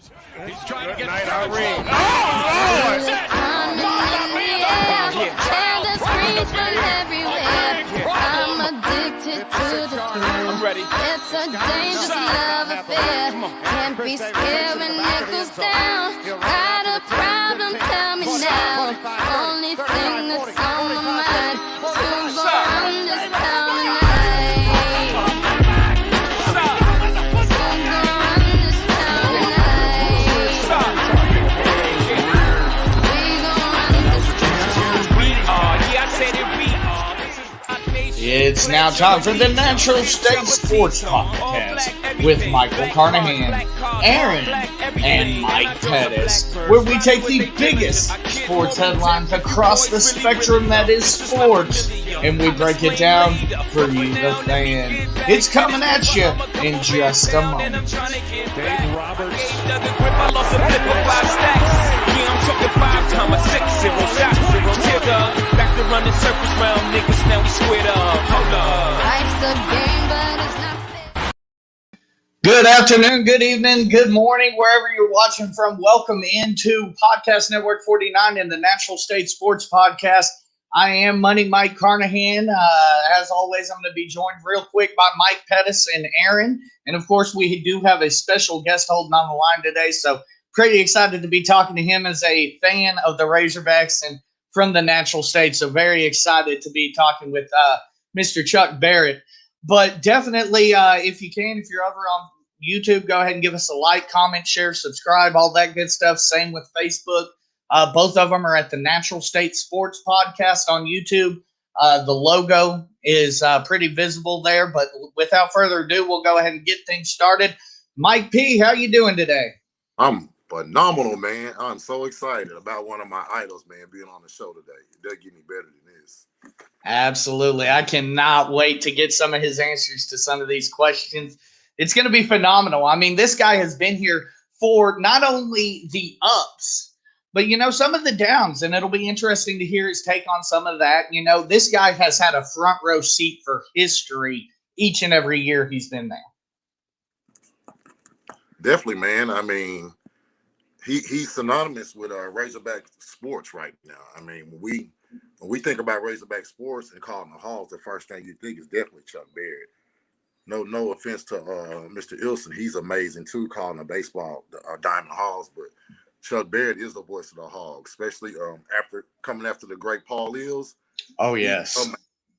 He's trying to get night, Irene. I'm addicted to the truth. It's a dangerous love affair. Can't be scared when it goes down. Got a problem? Tell me now. Only thing that's on my mind is who's gonna run this town tonight. It's now time for the Natural State Sports Podcast with Michael Carnahan, Aaron, and Mike Pettus, where we take the biggest sports headlines across the spectrum that is sports, and we break it down for you, the fan. It's coming at you in just a moment. Dave Roberts. I'm talking 5 times 6 0 shots, 0 tear. Back to running circles round niggas, now we squared up. Hold up. Life's a game, but it's not fair. Good afternoon, good evening, good morning, wherever you're watching from. Welcome into Podcast Network 49 and the Natural State Sports Podcast. I am Money Mike Carnahan. As always, I'm going to be joined real quick by Mike Pettus and Aaron. And, of course, we do have a special guest holding on the line today, so pretty excited to be talking to him as a fan of the Razorbacks and from the Natural State. So very excited to be talking with Mr. Chuck Barrett. But definitely, if you can, if you're over on YouTube, go ahead and give us a like, comment, share, subscribe, all that good stuff. Same with Facebook. Both of them are at the Natural State Sports Podcast on YouTube. The logo is pretty visible there. But without further ado, we'll go ahead and get things started. Mike P., how you doing today? I'm phenomenal, man. I'm so excited about one of my idols, man, being on the show today. It doesn't get any better than this. Absolutely. I cannot wait to get some of his answers to some of these questions. It's going to be phenomenal. I mean, this guy has been here for not only the ups, but, you know, some of the downs, and it'll be interesting to hear his take on some of that. You know, this guy has had a front row seat for history each and every year he's been there. Definitely, man. I mean, he's synonymous with Razorback sports right now. I mean, when we think about Razorback sports and calling the Hogs, the first thing you think is definitely Chuck Barrett. No offense to Mr. Ilson, he's amazing too, calling the baseball Diamond Hogs, but Chuck Barrett is the voice of the Hogs, especially after coming after the great Paul Ills. Oh yes,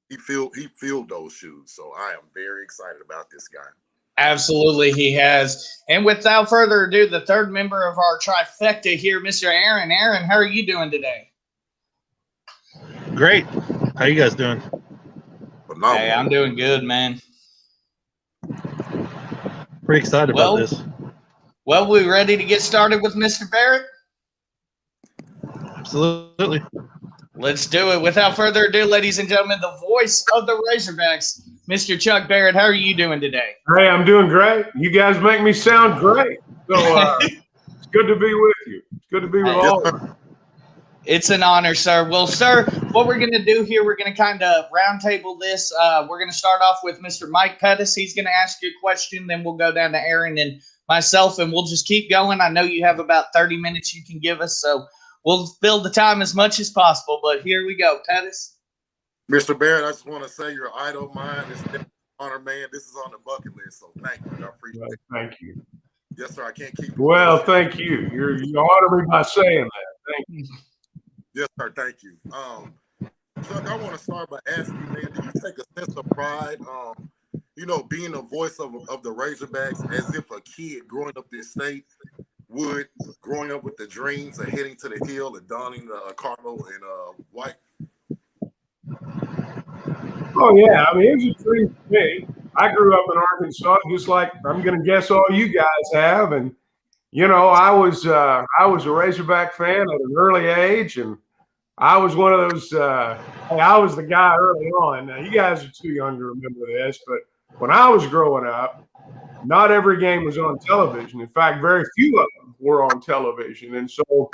he filled those shoes. So I am very excited about this guy. Absolutely, he has. And without further ado, the third member of our trifecta here, Mr. Aaron. Aaron, how are you doing today? Great. How you guys doing? Phenomenal. Hey, I'm doing good, man. Pretty excited about this. Well, we ready to get started with Mr. Barrett? Absolutely. Let's do it. Without further ado, ladies and gentlemen, the voice of the Razorbacks, Mr. Chuck Barrett. How are you doing today? Hey, I'm doing great. You guys make me sound great. So it's good to be with you. It's good to be with all of you. It's an honor, sir. Well, sir, what we're going to do here, we're going to kind of roundtable this. We're going to start off with Mr. Mike Pettus. He's going to ask you a question. Then we'll go down to Aaron and myself, and we'll just keep going. I know you have about 30 minutes you can give us, so we'll fill the time as much as possible. But here we go, Pettus. Mr. Barrett, I just want to say you're an idol of mine. It's an honor, man. This is on the bucket list, so thank you. I appreciate it. Thank you. Yes, sir. I can't keep. Well, thank you. You honor me by saying that. Thank you. Yes, sir. Thank you. Chuck, I want to start by asking you, man, do you take a sense of pride, being the voice of the Razorbacks, as if a kid growing up this state would, growing up with the dreams of heading to the hill and donning the cardinal and white? Oh, yeah. I mean, it was a dream for me. I grew up in Arkansas, just like I'm going to guess all you guys have. And, you know, I was a Razorback fan at an early age, and I was one of those I was the guy early on. Now, you guys are too young to remember this, but when I was growing up, not every game was on television. In fact, very few of them were on television. And so,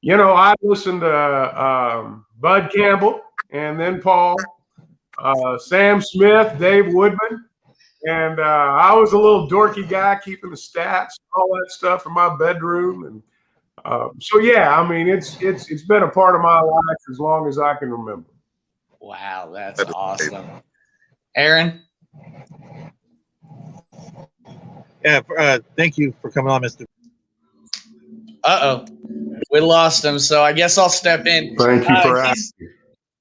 you know, I listened to Bud Campbell and then Paul, Sam Smith, Dave Woodman, And I was a little dorky guy keeping the stats, all that stuff in my bedroom. And so, yeah, I mean, it's been a part of my life as long as I can remember. Wow, that's awesome. Aaron? Yeah, thank you for coming on, Mr. Uh-oh. We lost him, so I guess I'll step in. Thank you for asking.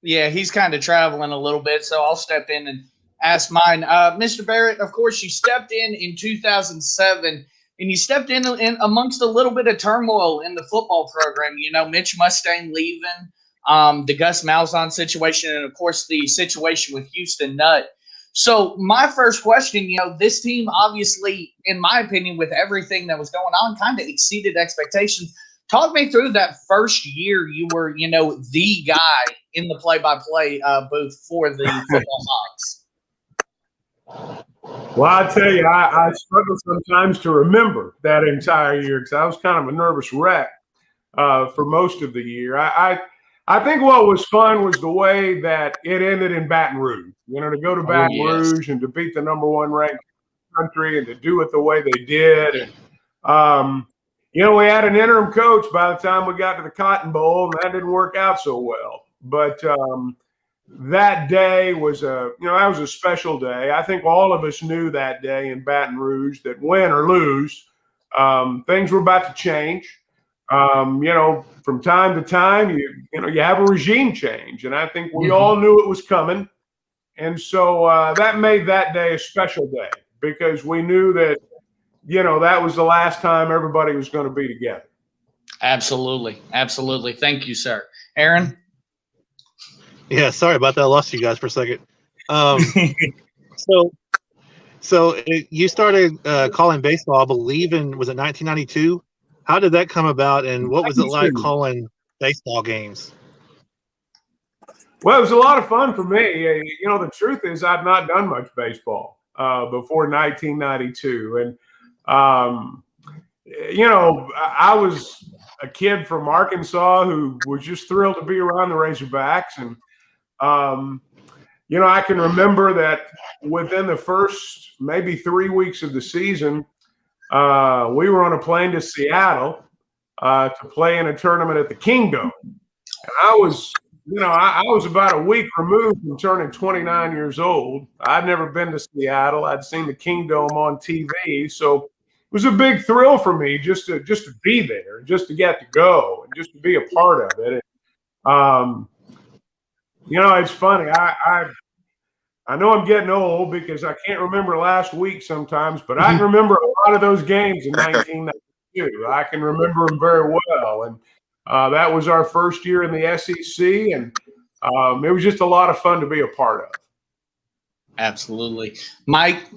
Yeah, he's kind of traveling a little bit, so I'll step in and ask mine. Mr. Barrett, of course, you stepped in 2007, and you stepped in amongst a little bit of turmoil in the football program. You know, Mitch Mustang leaving, the Gus Malzahn situation, and, of course, the situation with Houston Nutt. So my first question, you know, this team obviously, in my opinion, with everything that was going on, kind of exceeded expectations. Talk me through that first year you were, you know, the guy in the play-by-play booth for the football Hawks. Well, I tell you, I struggle sometimes to remember that entire year because I was kind of a nervous wreck for most of the year. I think what was fun was the way that it ended in Baton Rouge. You know, to go to Baton Rouge and to beat the number one ranked country and to do it the way they did. And, you know, we had an interim coach by the time we got to the Cotton Bowl, and that didn't work out so well. But that day was that was a special day. I think all of us knew that day in Baton Rouge that win or lose, things were about to change. You know, from time to time, you have a regime change, and I think we all knew it was coming. And so that made that day a special day because we knew that, you know, that was the last time everybody was going to be together. Absolutely. Absolutely. Thank you, sir. Aaron? Yeah, sorry about that. I lost you guys for a second. So you started calling baseball, I believe, was it 1992? How did that come about, and what was it like calling baseball games? Well, it was a lot of fun for me. You know, the truth is I've not done much baseball before 1992. And, you know, I was a kid from Arkansas who was just thrilled to be around the Razorbacks. And, you know, I can remember that within the first maybe 3 weeks of the season, we were on a plane to Seattle to play in a tournament at the Kingdom. And I was about a week removed from turning 29 years old. I'd never been to Seattle. I'd seen the Kingdom on TV. So it was a big thrill for me just to be there, just to get to go and just to be a part of it. And, you know, it's funny. I know I'm getting old because I can't remember last week sometimes, but I can remember a lot of those games in 1992. I can remember them very well. And that was our first year in the SEC, and it was just a lot of fun to be a part of. Absolutely. Mike?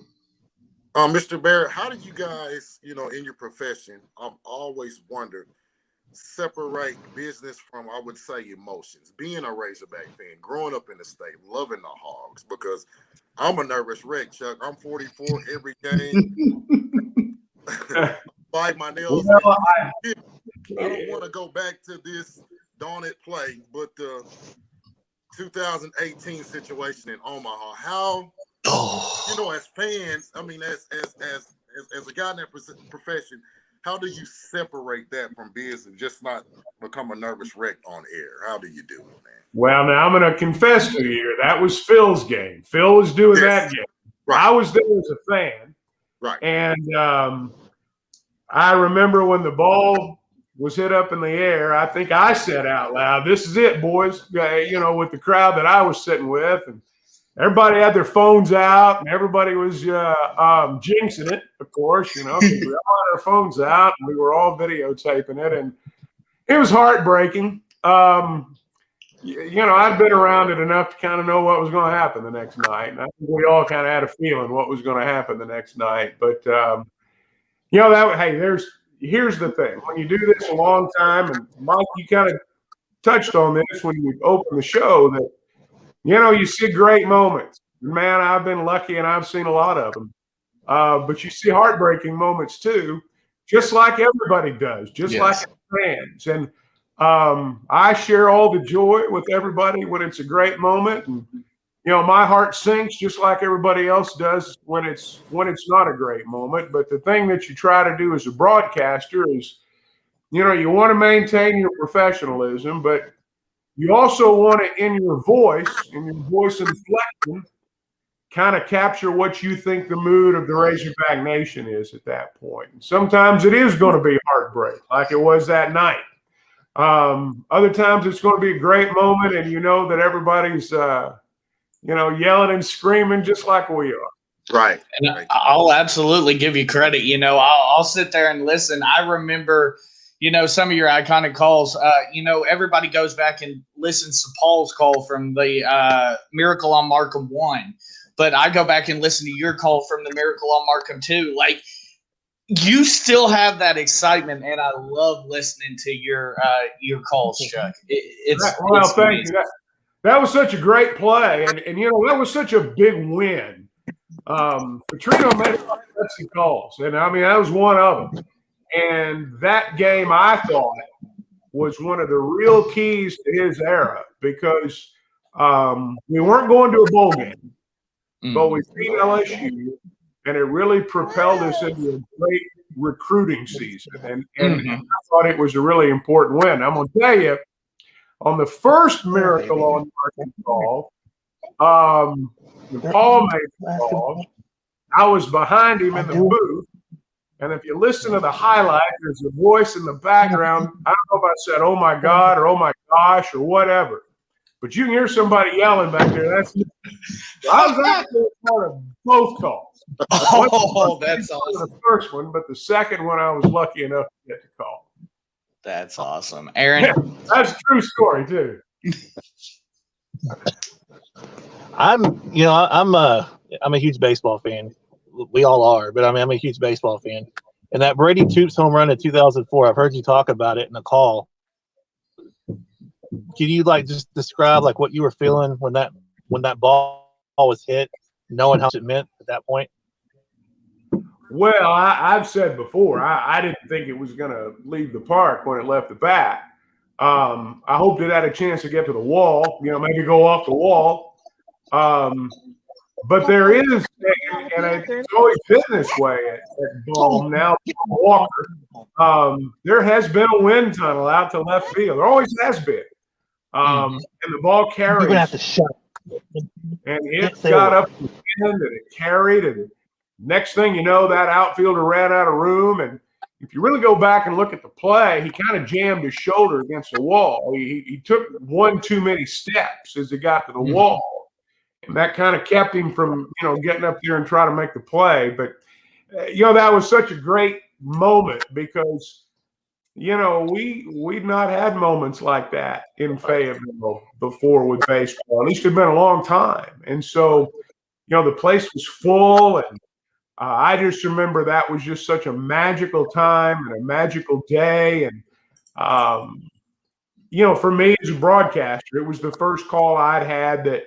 Mr. Barrett, how do you guys, you know, in your profession, I've always wondered, separate business from, I would say, emotions? Being a Razorback fan, growing up in the state, loving the Hogs, because I'm a nervous wreck, Chuck. I'm 44 every game. Bite my nails. Well, I don't want to go back to this darn it play, but the 2018 situation in Omaha, how, you know, as fans, I mean, as a guy in that profession, how do you separate that from business and just not become a nervous wreck on air? How do you do it, man? Well, now I'm going to confess to you, that was Phil's game. Phil was doing that game. Right. I was there as a fan. Right. And I remember when the ball was hit up in the air, I think I said out loud, "This is it, boys," you know, with the crowd that I was sitting with. And everybody had their phones out, and everybody was jinxing it, of course, you know, because we all had our phones out, and we were all videotaping it. And it was heartbreaking. You know, I'd been around it enough to kind of know what was going to happen the next night. And I think we all kind of had a feeling what was going to happen the next night. But, you know, here's the thing. When you do this a long time, and Mike, you kind of touched on this when you opened the show, that, you know, you see great moments. Man, I've been lucky and I've seen a lot of them. But you see heartbreaking moments too, just like everybody does, just like fans. And I share all the joy with everybody when it's a great moment. And my heart sinks just like everybody else does when it's not a great moment. But the thing that you try to do as a broadcaster is, you want to maintain your professionalism, but you also want to, in your voice inflection, kind of capture what you think the mood of the Razorback Nation is at that point. And sometimes it is going to be heartbreak, like it was that night. Other times it's going to be a great moment, and that everybody's yelling and screaming just like we are. Right. And I'll absolutely give you credit. I'll sit there and listen. I remember, some of your iconic calls. Everybody goes back and listens to Paul's call from the Miracle on Markham 1. But I go back and listen to your call from the Miracle on Markham 2. Like, you still have that excitement, and I love listening to your calls, Chuck. Thank you. That was such a great play, and that was such a big win. Petrino made a lot of sexy calls, and I mean that was one of them. And that game, I thought, was one of the real keys to his era because we weren't going to a bowl game, but we beat LSU, and it really propelled us into a great recruiting season. And I thought it was a really important win. I'm going to tell you, on the first Miracle on Arkansas, Paul made the call. I was behind him in the booth. And if you listen to the highlight, there's a voice in the background. I don't know if I said, "Oh my God," or "Oh my gosh," or whatever. But you can hear somebody yelling back there. That's me. I was actually part of both calls. Oh, that's awesome. The first one, but the second one I was lucky enough to get the call. That's awesome. Aaron? That's a true story, too. I'm a huge baseball fan. We all are, but I'm a huge baseball fan. And that Brady Toops home run in 2004, I've heard you talk about it in a call. Can you just describe what you were feeling when that ball was hit, knowing how much it meant at that point? Well, I've said before, I didn't think it was going to leave the park when it left the bat. I hoped it had a chance to get to the wall, maybe go off the wall. But there is, and it's always been this way at ball now, Walker. There has been a wind tunnel out to left field. There always has been. And the ball carries. You're going to have to shut. And it got up the wind, and it carried, and next thing you know, that outfielder ran out of room. And if you really go back and look at the play, he kind of jammed his shoulder against the wall. He took one too many steps as he got to the wall. And that kind of kept him from, getting up there and trying to make the play. But, that was such a great moment because, we've not had moments like that in Fayetteville before with baseball. At least it's been a long time. And so, the place was full. And I just remember that was just such a magical time and a magical day. And, for me as a broadcaster, it was the first call I'd had that,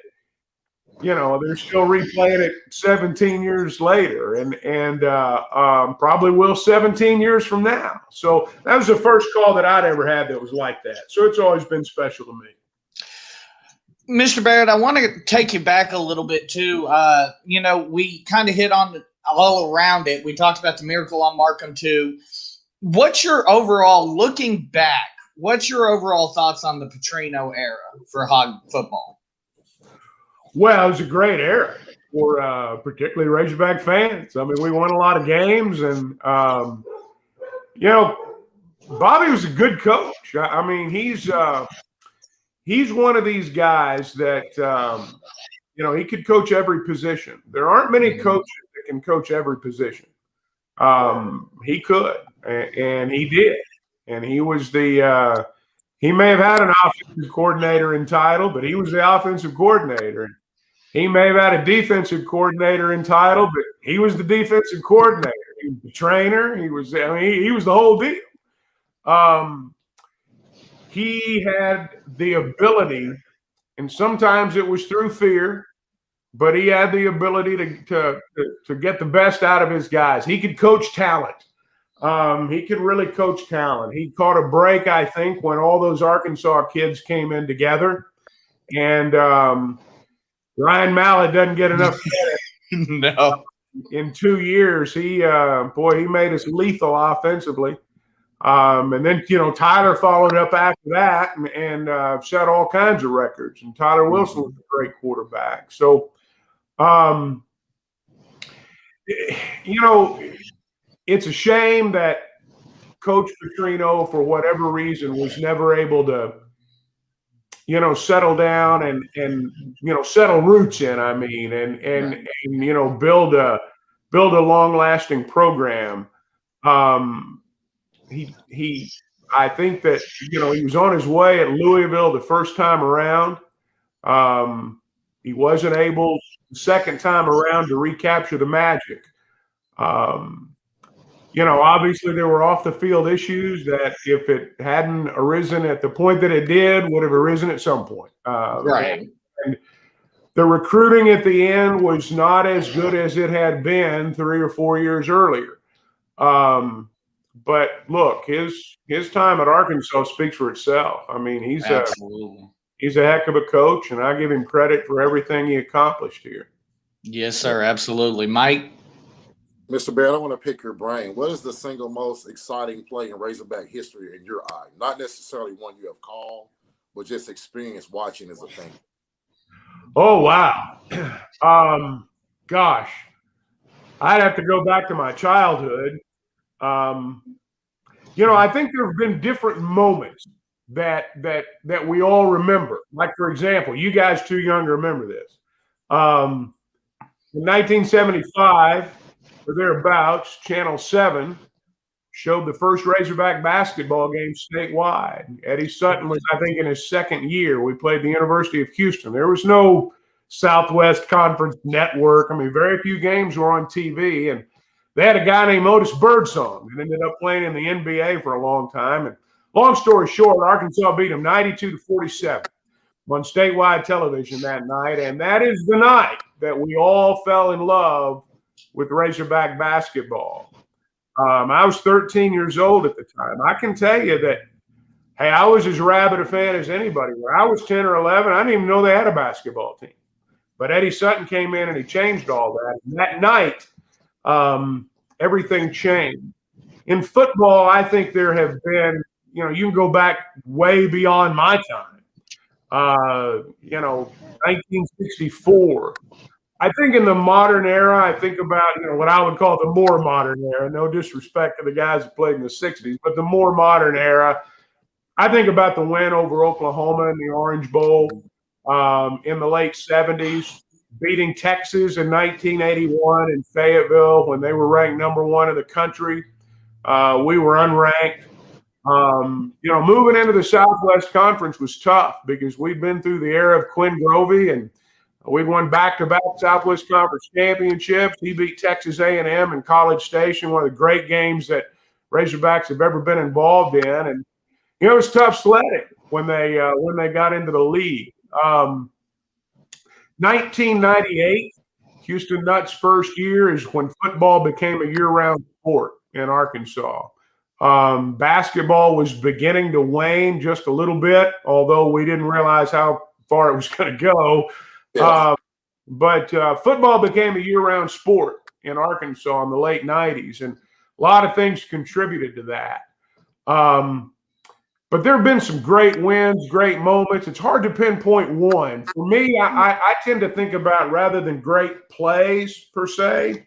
they're still replaying it 17 years later and probably will 17 years from now. So that was the first call that I'd ever had that was like that. So it's always been special to me. Mr. Barrett, I want to take you back a little bit too. We kind of hit on all around it. We talked about the Miracle on Markham 2. What's your overall, looking back, what's your overall thoughts on the Petrino era for Hog football? Well, it was a great era for particularly Razorback fans. I mean, we won a lot of games, and Bobby was a good coach. I mean, he's one of these guys that he could coach every position. There aren't many coaches that can coach every position. He could, and he did, and he was the. He may have had an offensive coordinator in title, but he was the offensive coordinator. He may have had a defensive coordinator in title, but he was the defensive coordinator. He was the trainer. He was the whole deal. He had the ability, and sometimes it was through fear, but he had the ability to get the best out of his guys. He could coach talent. He could really coach talent. He caught a break, I think, when all those Arkansas kids came in together. And Ryan Mallett doesn't get enough credit. No. In 2 years, he made us lethal offensively. And then, Tyler followed up after that and set all kinds of records. And Tyler Wilson was a great quarterback. So, it's a shame that Coach Petrino, for whatever reason, was never able to, settle down and settle roots in, and build a long-lasting program. I think that, he was on his way at Louisville the first time around. He wasn't able the second time around to recapture the magic. Obviously there were off the field issues that if it hadn't arisen at the point that it did, would have arisen at some point. Right. And the recruiting at the end was not as good as it had been 3 or 4 years earlier. But look, his time at Arkansas speaks for itself. I mean, he's a heck of a coach, and I give him credit for everything he accomplished here. Yes, sir. Absolutely. Mike? Mr. Barrett, I want to pick your brain. What is the single most exciting play in Razorback history in your eye? Not necessarily one you have called, but just experience watching as a fan. Oh, wow. Gosh, I'd have to go back to my childhood. I think there have been different moments that we all remember. Like, for example, you guys too young to remember this. In 1975, or thereabouts, Channel 7 showed the first Razorback basketball game statewide. Eddie Sutton was, I think, in his second year. We played the University of Houston. There was no Southwest Conference Network. I mean, very few games were on TV, and they had a guy named Otis Birdsong that ended up playing in the NBA for a long time. And long story short, Arkansas beat them 92-47 on statewide television that night. And that is the night that we all fell in love with Razorback basketball. I was 13 years old at the time. I can tell you that, hey, I was as rabid a fan as anybody. When I was 10 or 11, I didn't even know they had a basketball team. But Eddie Sutton came in and he changed all that. And that night, everything changed. In football, I think there have been, you can go back way beyond my time. 1964. I think in the modern era, I think about, what I would call the more modern era. No disrespect to the guys that played in the 60s, but the more modern era, I think about the win over Oklahoma in the Orange Bowl in the late 70s, beating Texas in 1981 in Fayetteville when they were ranked #1 in the country. We were unranked. Moving into the Southwest Conference was tough because we'd been through the era of Quinn Grovey, and we'd won back-to-back Southwest Conference championships. He beat Texas A&M in College Station, one of the great games that Razorbacks have ever been involved in. And it was tough sledding when they got into the league. 1998, Houston Nutt's first year, is when football became a year-round sport in Arkansas. Basketball was beginning to wane just a little bit, although we didn't realize how far it was going to go. Yeah. But football became a year-round sport in Arkansas in the late 90s, and a lot of things contributed to that. But there have been some great wins, great moments. It's hard to pinpoint one. For me, I tend to think about, rather than great plays per se,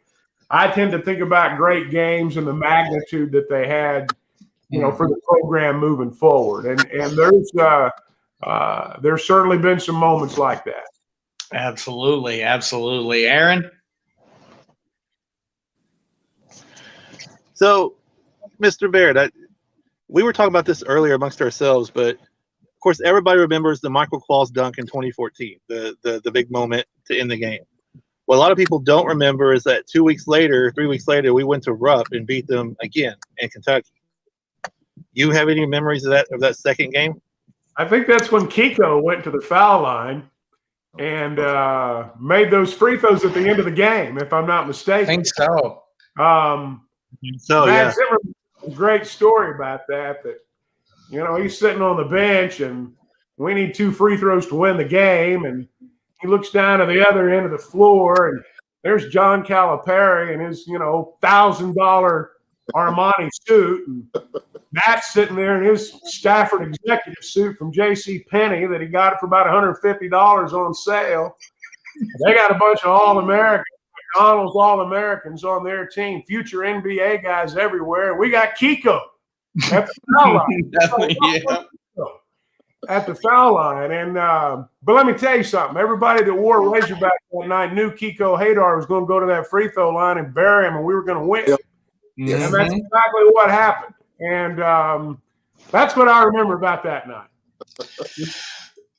I tend to think about great games and the magnitude that they had, for the program moving forward. And there's certainly been some moments like that. Absolutely. Absolutely. Aaron? So, Mr. Barrett, we were talking about this earlier amongst ourselves, but of course, everybody remembers the Michael Claus dunk in 2014, the big moment to end the game. What a lot of people don't remember is that 3 weeks later, we went to Rupp and beat them again in Kentucky. You have any memories of that second game? I think that's when Kiko went to the foul line and made ththose free throws at the end of the game, if I'm not mistaken. I think so. Matt Zimmer, a great story about that he's sitting on the bench and we need 2 free throws to win the game. And he looks down to the other end of the floor, and there's John Calipari in his, $1,000 Armani suit, and Matt's sitting there in his Stafford executive suit from J.C. Penney that he got for about $150 on sale. They got a bunch of All-Americans, McDonald's All-Americans on their team, future NBA guys everywhere. And we got Kiko at the foul line. At the foul line. And but let me tell you something. Everybody that wore Razorback that night knew Kiko Hadar was going to go to that free throw line and bury him, and we were going to win. Yep. And that's exactly what happened. And that's what I remember about that night.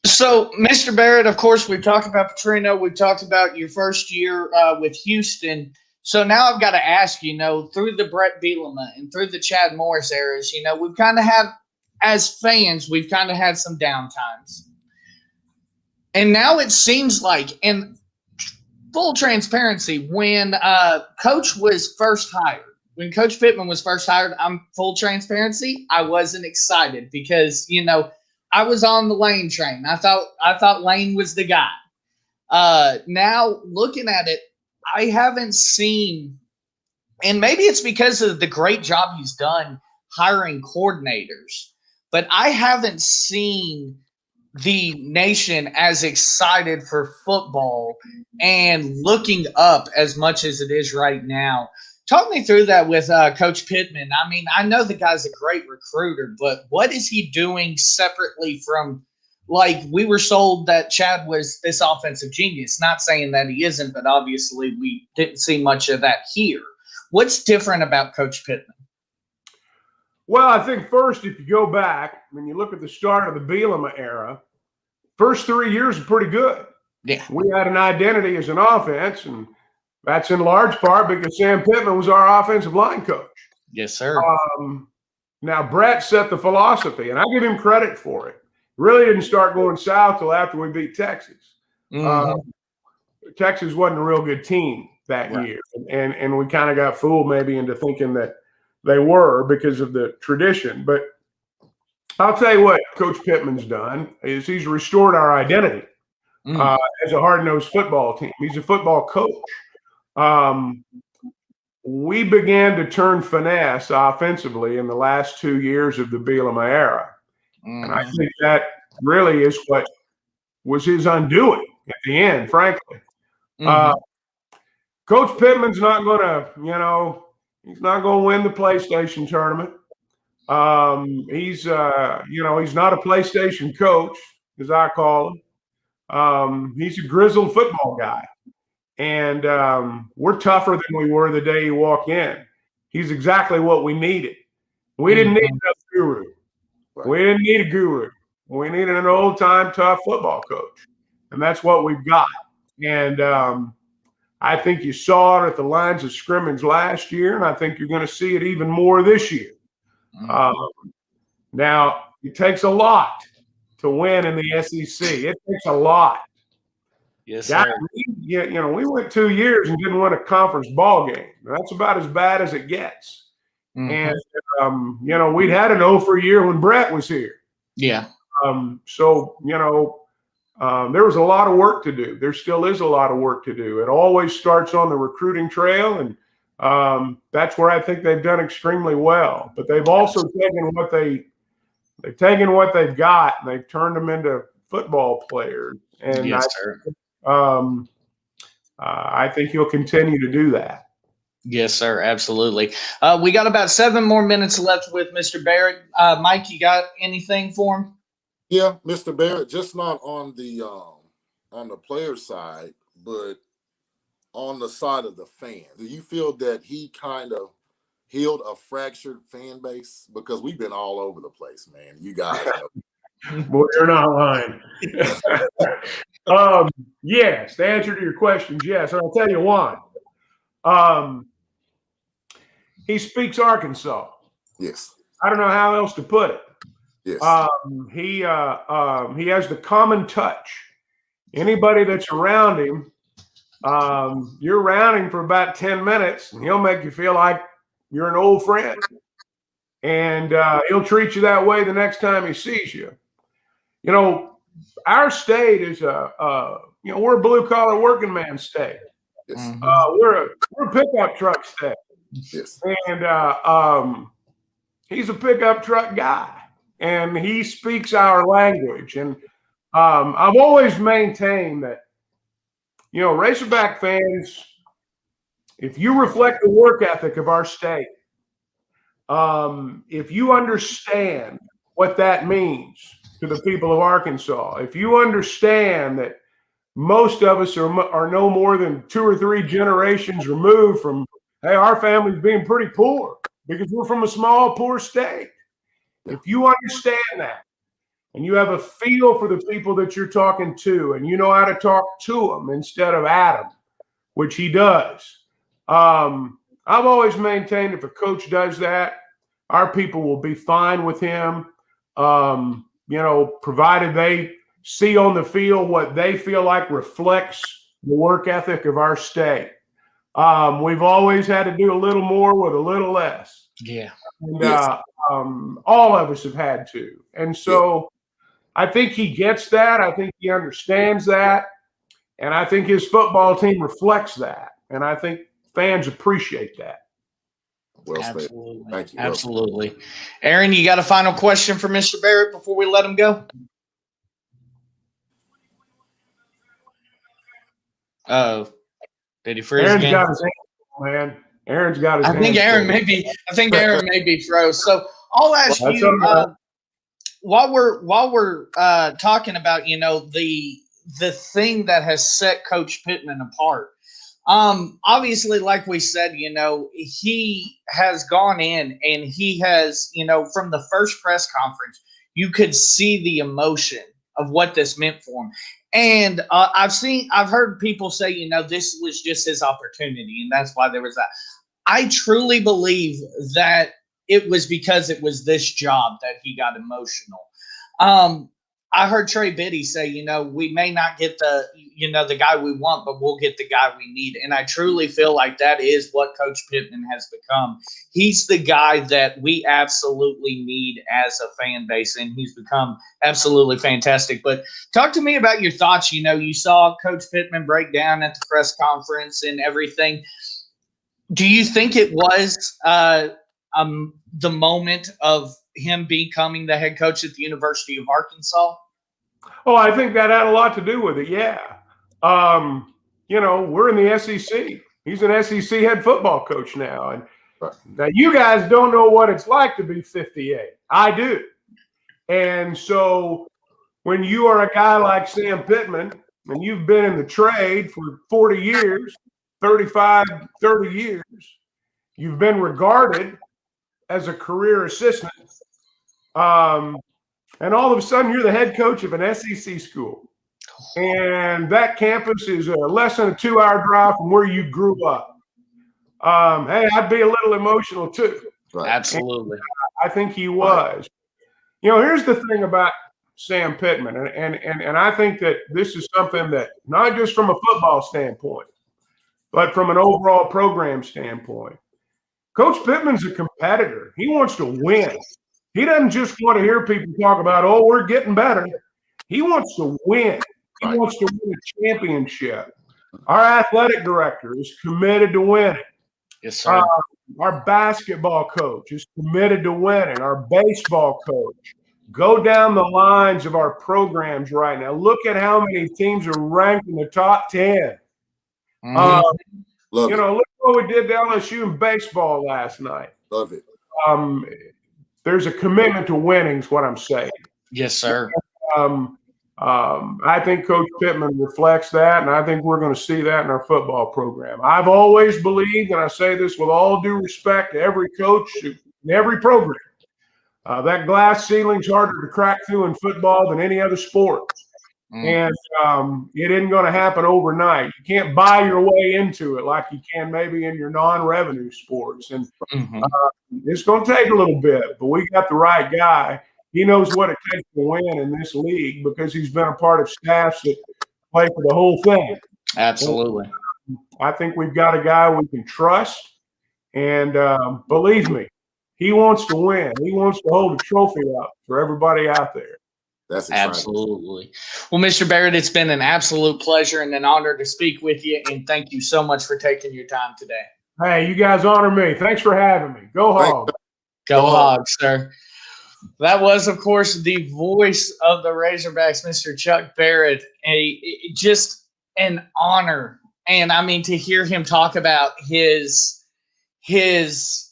So, Mr. Barrett, of course, we've talked about Petrino. We've talked about your first year with Houston. So now I've got to ask, through the Brett Bielema and through the Chad Morris eras, we've kind of had, as fans, we've kind of had some downtimes. And now it seems like, in full transparency, when Coach was first hired, when Coach Pittman was first hired, I'm full transparency, I wasn't excited because, I was on the Lane train. I thought Lane was the guy. Now looking at it, I haven't seen, and maybe it's because of the great job he's done hiring coordinators, but I haven't seen the nation as excited for football and looking up as much as it is right now. Talk me through that with Coach Pittman. I mean, I know the guy's a great recruiter, but what is he doing separately from, like, we were sold that Chad was this offensive genius. Not saying that he isn't, but obviously we didn't see much of that here. What's different about Coach Pittman? Well, I think first, if you go back, when you look at the start of the Bielema era, first 3 years are pretty good. Yeah. We had an identity as an offense, and that's in large part because Sam Pittman was our offensive line coach. Yes, sir. Now, Brett set the philosophy, and I give him credit for it. Really didn't start going south till after we beat Texas. Texas wasn't a real good team that year, and we kind of got fooled maybe into thinking that they were because of the tradition. But I'll tell you what Coach Pittman's done is he's restored our identity as a hard-nosed football team. He's a football coach. We began to turn finesse offensively in the last 2 years of the Bielema era. And I think that really is what was his undoing at the end, frankly. Coach Pittman's not going to, he's not going to win the PlayStation tournament. He's not a PlayStation coach, as I call him. He's a grizzled football guy. And we're tougher than we were the day he walked in. He's exactly what we needed. We didn't need another guru. We didn't need a guru. We needed an old-time tough football coach. And that's what we've got. And I think you saw it at the lines of scrimmage last year, and I think you're going to see it even more this year. Now, it takes a lot to win in the SEC. It takes a lot. Yes, sir. We went 2 years and didn't win a conference ball game. That's about as bad as it gets. And, we'd had an 0 for a year when Brett was here. Yeah. So, there was a lot of work to do. There still is a lot of work to do. It always starts on the recruiting trail, and that's where I think they've done extremely well. But they've also taken what they've got, and they've turned them into football players. And yes, sir. I think he'll continue to do that. Yes, sir. Absolutely. We got about 7 more minutes left with Mr. Barrett. Mike, you got anything for him? Yeah, Mr. Barrett, just not on the player side, but on the side of the fan. Do you feel that he kind of healed a fractured fan base? Because we've been all over the place, man. You guys know. Boy, you're not lying. Yes, the answer to your questions, yes. And I'll tell you why. He speaks Arkansas. Yes. I don't know how else to put it. Yes. He has the common touch. Anybody that's around him, you're around him for about 10 minutes, and he'll make you feel like you're an old friend. And he'll treat you that way the next time he sees you. Our state is a we're a blue collar working man state. Yes. We're a pickup truck state. Yes. And he's a pickup truck guy, and he speaks our language. And I've always maintained that, Razorback fans, if you reflect the work ethic of our state, if you understand what that means to the people of Arkansas, if you understand that most of us are no more than 2 or 3 generations removed from, hey, our family's being pretty poor because we're from a small, poor state. If you understand that, and you have a feel for the people that you're talking to, and you know how to talk to them instead of at them, which he does. I've always maintained if a coach does that, our people will be fine with him, provided they see on the field what they feel like reflects the work ethic of our state. We've always had to do a little more with a little less. Yeah. And, all of us have had to. And so I think he gets that. I think he understands that. And I think his football team reflects that. And I think fans appreciate that. Well Absolutely. said. Thank you. Absolutely. Aaron, you got a final question for Mr. Barrett before we let him go? Oh, did he freeze Aaron's again? got his hand, man. Aaron's got his hand. I think Aaron may be froze. So I'll ask you while we're talking about the thing that has set Coach Pittman apart. Obviously, like we said, he has gone in and he has, from the first press conference, you could see the emotion of what this meant for him. And I've heard people say, this was just his opportunity, and that's why there was that. I truly believe that it was because it was this job that he got emotional. I heard Trey Biddy say, we may not get the guy we want, but we'll get the guy we need. And I truly feel like that is what Coach Pittman has become. He's the guy that we absolutely need as a fan base, and he's become absolutely fantastic. But talk to me about your thoughts. You saw Coach Pittman break down at the press conference and everything. Do you think it was the moment of him becoming the head coach at the University of Arkansas? Oh, I think that had a lot to do with it. Yeah. We're in the SEC. He's an SEC head football coach now. And now you guys don't know what it's like to be 58. I do. And so when you are a guy like Sam Pittman and you've been in the trade for 40 years, 35, 30 years, you've been regarded as a career assistant. And all of a sudden, you're the head coach of an SEC school. And that campus is less than a 2-hour drive from where you grew up. Hey, I'd be a little emotional too. Right. Absolutely. And I think he was. Here's the thing about Sam Pittman, and I think that this is something that not just from a football standpoint, but from an overall program standpoint. Coach Pittman's a competitor. He wants to win. He doesn't just want to hear people talk about, oh, we're getting better. He wants to win. He wants to win a championship. Our athletic director is committed to winning. Yes, sir. Our basketball coach is committed to winning. Our baseball coach. Go down the lines of our programs right now. Look at how many teams are ranked in the top 10. Look what we did to LSU in baseball last night. Love it. There's a commitment to winning is what I'm saying. Yes, sir. I think Coach Pittman reflects that, and I think we're going to see that in our football program. I've always believed, and I say this with all due respect to every coach in every program, that glass ceiling's harder to crack through in football than any other sport. And it isn't going to happen overnight. You can't buy your way into it like you can maybe in your non-revenue sports. And it's going to take a little bit, but we got the right guy. He knows what it takes to win in this league because he's been a part of staffs that play for the whole thing. Absolutely. And I think we've got a guy we can trust. And believe me, he wants to win. He wants to hold a trophy up for everybody out there. That's exciting. Absolutely. Well, Mr. Barrett, it's been an absolute pleasure and an honor to speak with you, and thank you so much for taking your time today. Hey, you guys honor me. Thanks for having me. Go Hogs. Go Hogs, sir. That was, of course, the voice of the Razorbacks, Mr. Chuck Barrett. Just an honor. And I mean, to hear him talk about his fandom,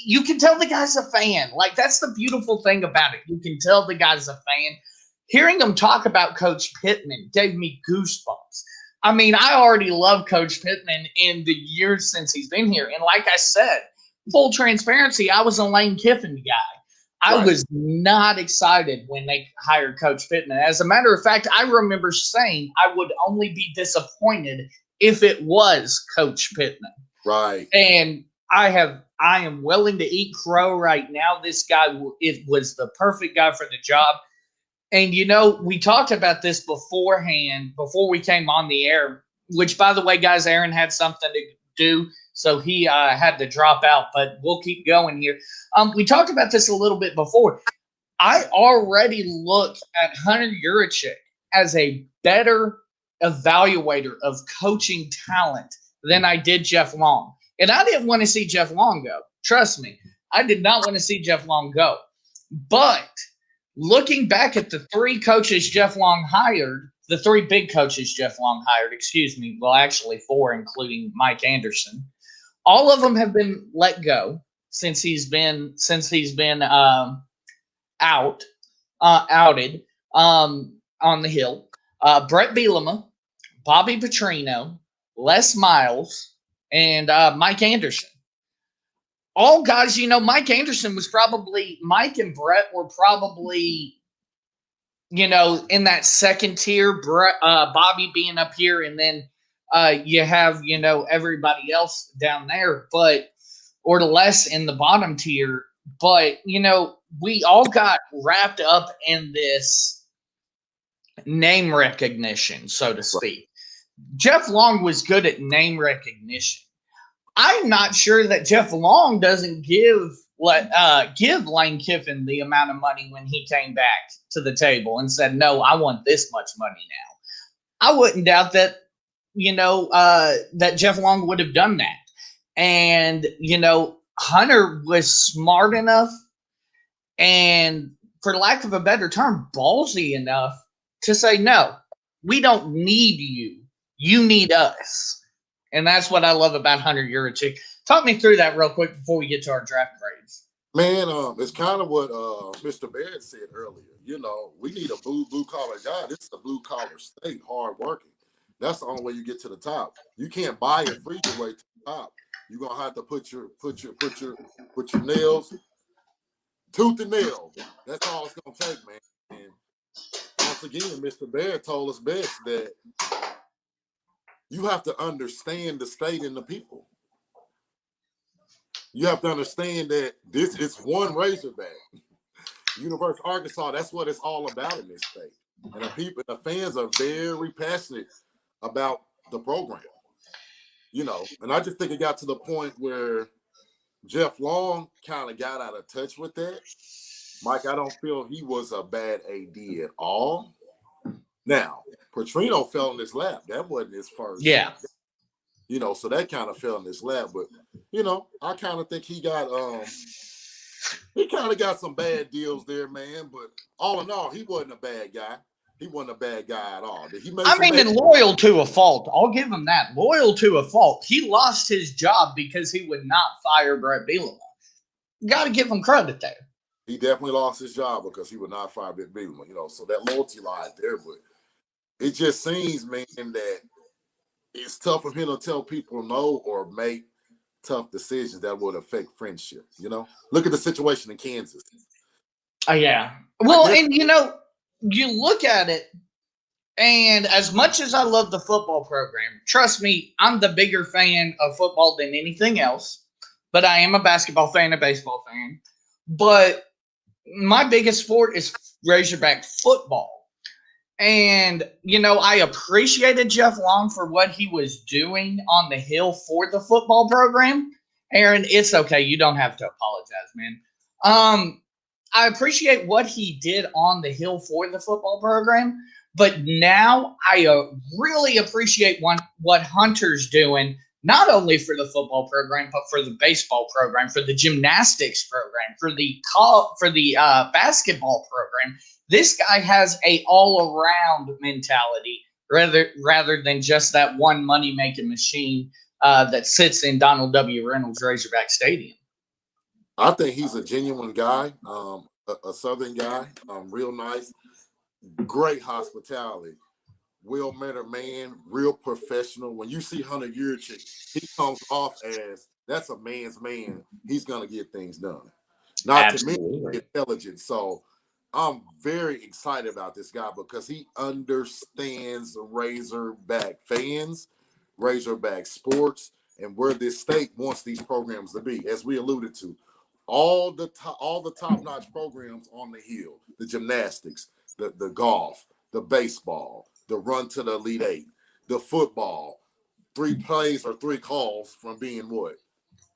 you can tell the guy's a fan. Like, that's the beautiful thing about it. You can tell the guy's a fan. Hearing him talk about Coach Pittman gave me goosebumps. I mean, I already love Coach Pittman in the years since he's been here. And like I said, full transparency, I was a Lane Kiffin guy. I was not excited when they hired Coach Pittman. As a matter of fact, I remember saying I would only be disappointed if it was Coach Pittman. Right. And I am willing to eat crow right now. This guy, it was the perfect guy for the job. And, we talked about this beforehand, before we came on the air, which, by the way, guys, Aaron had something to do, so he had to drop out, but we'll keep going here. We talked about this a little bit before. I already look at Hunter Yurachek as a better evaluator of coaching talent than I did Jeff Long. And I didn't want to see Jeff Long go. Trust me, I did not want to see Jeff Long go. But looking back at the three coaches Jeff Long hired, the three big coaches Jeff Long hired, well, actually four, including Mike Anderson, all of them have been let go since he's been outed on the Hill. Brett Bielema, Bobby Petrino, Les Miles, and Mike Anderson. All guys, Mike Anderson was Mike and Brett were probably, in that second tier, Bobby being up here, and then you have, everybody else down there, or less in the bottom tier. But, we all got wrapped up in this name recognition, so to speak. Jeff Long was good at name recognition. I'm not sure that Jeff Long doesn't give Lane Kiffin the amount of money when he came back to the table and said, no, I want this much money now. I wouldn't doubt that, that Jeff Long would have done that. And, Hunter was smart enough and, for lack of a better term, ballsy enough to say, no, we don't need you. You need us. And that's what I love about Hunter Yurachek. Talk me through that real quick before we get to our draft grades. Man, it's kind of what Mr. Barrett said earlier. We need a blue-collar guy. This is a blue-collar state, hard-working. That's the only way you get to the top. You can't buy it free your way to the top. You're gonna have to put your nails, tooth and nail. That's all it's gonna take, man. And once again, Mr. Barrett told us best that you have to understand the state and the people. You have to understand that this is one Razorback. University of Arkansas, that's what it's all about in this state. And the fans are very passionate about the program. And I just think it got to the point where Jeff Long kind of got out of touch with that. Mike, I don't feel he was a bad AD at all. Now, Petrino fell in his lap. That wasn't his first. Yeah. So that kind of fell in his lap. But, I kind of think he got some bad deals there, man. But all in all, he wasn't a bad guy. He wasn't a bad guy at all. And loyal to a fault. I'll give him that. Loyal to a fault. He lost his job because he would not fire Brett Bielema. Got to give him credit there. He definitely lost his job because he would not fire Brett Bielema. So that loyalty lies there. But it just seems, man, that it's tough for him to tell people no or make tough decisions that would affect friendship. Look at the situation in Kansas. Yeah. Well, and you look at it, and as much as I love the football program, trust me, I'm the bigger fan of football than anything else. But I am a basketball fan, a baseball fan. But my biggest sport is Razorback football. And, I appreciated Jeff Long for what he was doing on the Hill for the football program. Aaron, it's okay. You don't have to apologize, man. I appreciate what he did on the hill for the football program, but now I really appreciate what Hunter's doing, not only for the football program, but for the baseball program, for the gymnastics program, for the basketball program. This guy has a all-around mentality rather than just that one money-making machine that sits in Donald W. Reynolds Razorback Stadium. I think he's a genuine guy, a Southern guy, real nice, great hospitality, well-mannered man, real professional. When you see Hunter Yurchik, he comes off as that's a man's man. He's going to get things done. Not Absolutely. to me, intelligent. So I'm very excited about this guy because he understands Razorback fans, Razorback sports, and where this state wants these programs to be. As we alluded to, all the top-notch programs on the hill, the gymnastics, the golf, the baseball, the run to the Elite Eight, the football, 3 plays or 3 calls from being what,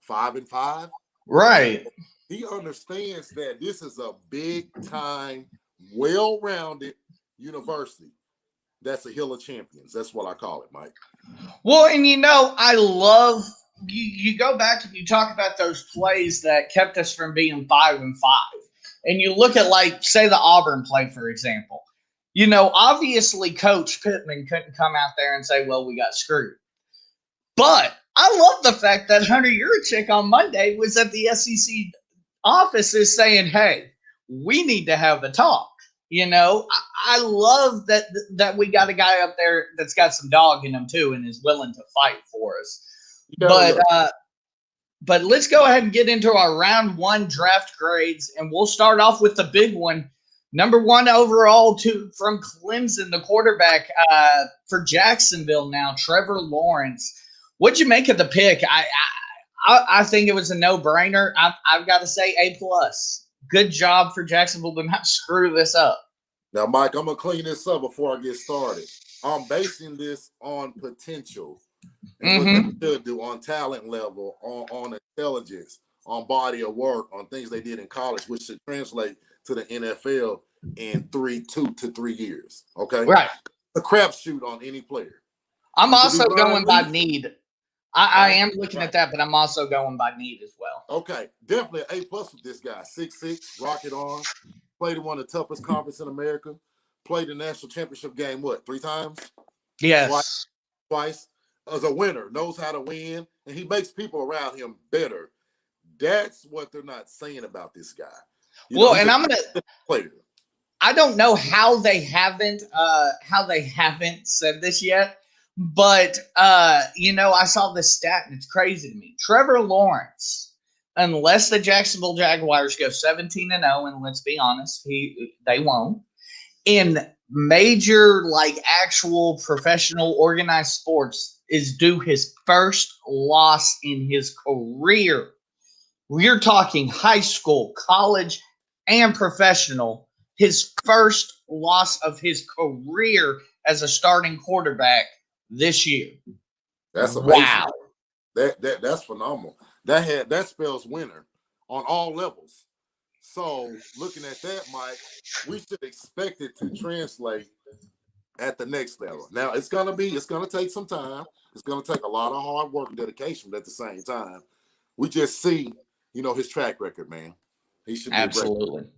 5-5? Right. He understands that this is a big-time, well-rounded university. That's a hill of champions. That's what I call it, Mike. Well, and I love you go back and you talk about those plays that kept us from being 5-5. And you look at, like, say the Auburn play, for example. Obviously Coach Pittman couldn't come out there and say, well, we got screwed. But I love the fact that Hunter Yurchik on Monday was at the SEC offices saying, hey, we need to have a talk. I love that we got a guy up there that's got some dog in him too and is willing to fight for us. But let's go ahead and get into our round 1 draft grades, and we'll start off with the big one. Number 1 overall from Clemson, the quarterback for Jacksonville now, Trevor Lawrence. What'd you make of the pick? I think it was a no-brainer. I've got to say A+. Good job for Jacksonville to not screw this up. Now, Mike, I'm going to clean this up before I get started. I'm basing this on potential and what they should do on talent level, on intelligence, on body of work, on things they did in college, which should translate to the NFL in 2 to 3 years. Okay? Right. A crapshoot on any player. I'm also going by need. I am looking at that, but I'm also going by need as well. Okay, definitely A+ with this guy. 6'6", rocket arm, played in one of the toughest conferences in America, played the national championship game, 3 times? Yes. Twice. As a winner, knows how to win, and he makes people around him better. That's what they're not saying about this guy. And I'm going to player. I don't know how they haven't said this yet. But, I saw this stat, and it's crazy to me. Trevor Lawrence, unless the Jacksonville Jaguars go 17-0, and let's be honest, they won't, in major, actual professional organized sports, is due his first loss in his career. We're talking high school, college, and professional. His first loss of his career as a starting quarterback this year. That's amazing. Wow. That's phenomenal. That spells winner on all levels. So looking at that, Mike, we should expect it to translate at the next level. Now it's gonna take some time. It's gonna take a lot of hard work and dedication, but at the same time, we just see, his track record, man. He should be absolutely.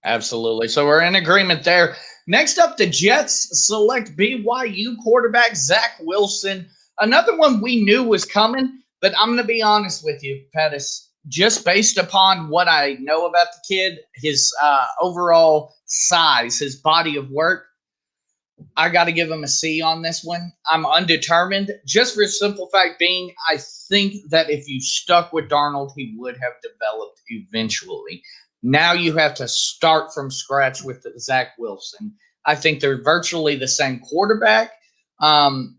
Absolutely. So we're in agreement there. Next up, the Jets select BYU quarterback Zach Wilson. Another one we knew was coming, but I'm going to be honest with you, Pettus. Just based upon what I know about the kid, his overall size, his body of work, I got to give him a C on this one. I'm undetermined, just for the simple fact being, I think that if you stuck with Darnold, he would have developed eventually. Now you have to start from scratch with Zach Wilson. I think they're virtually the same quarterback.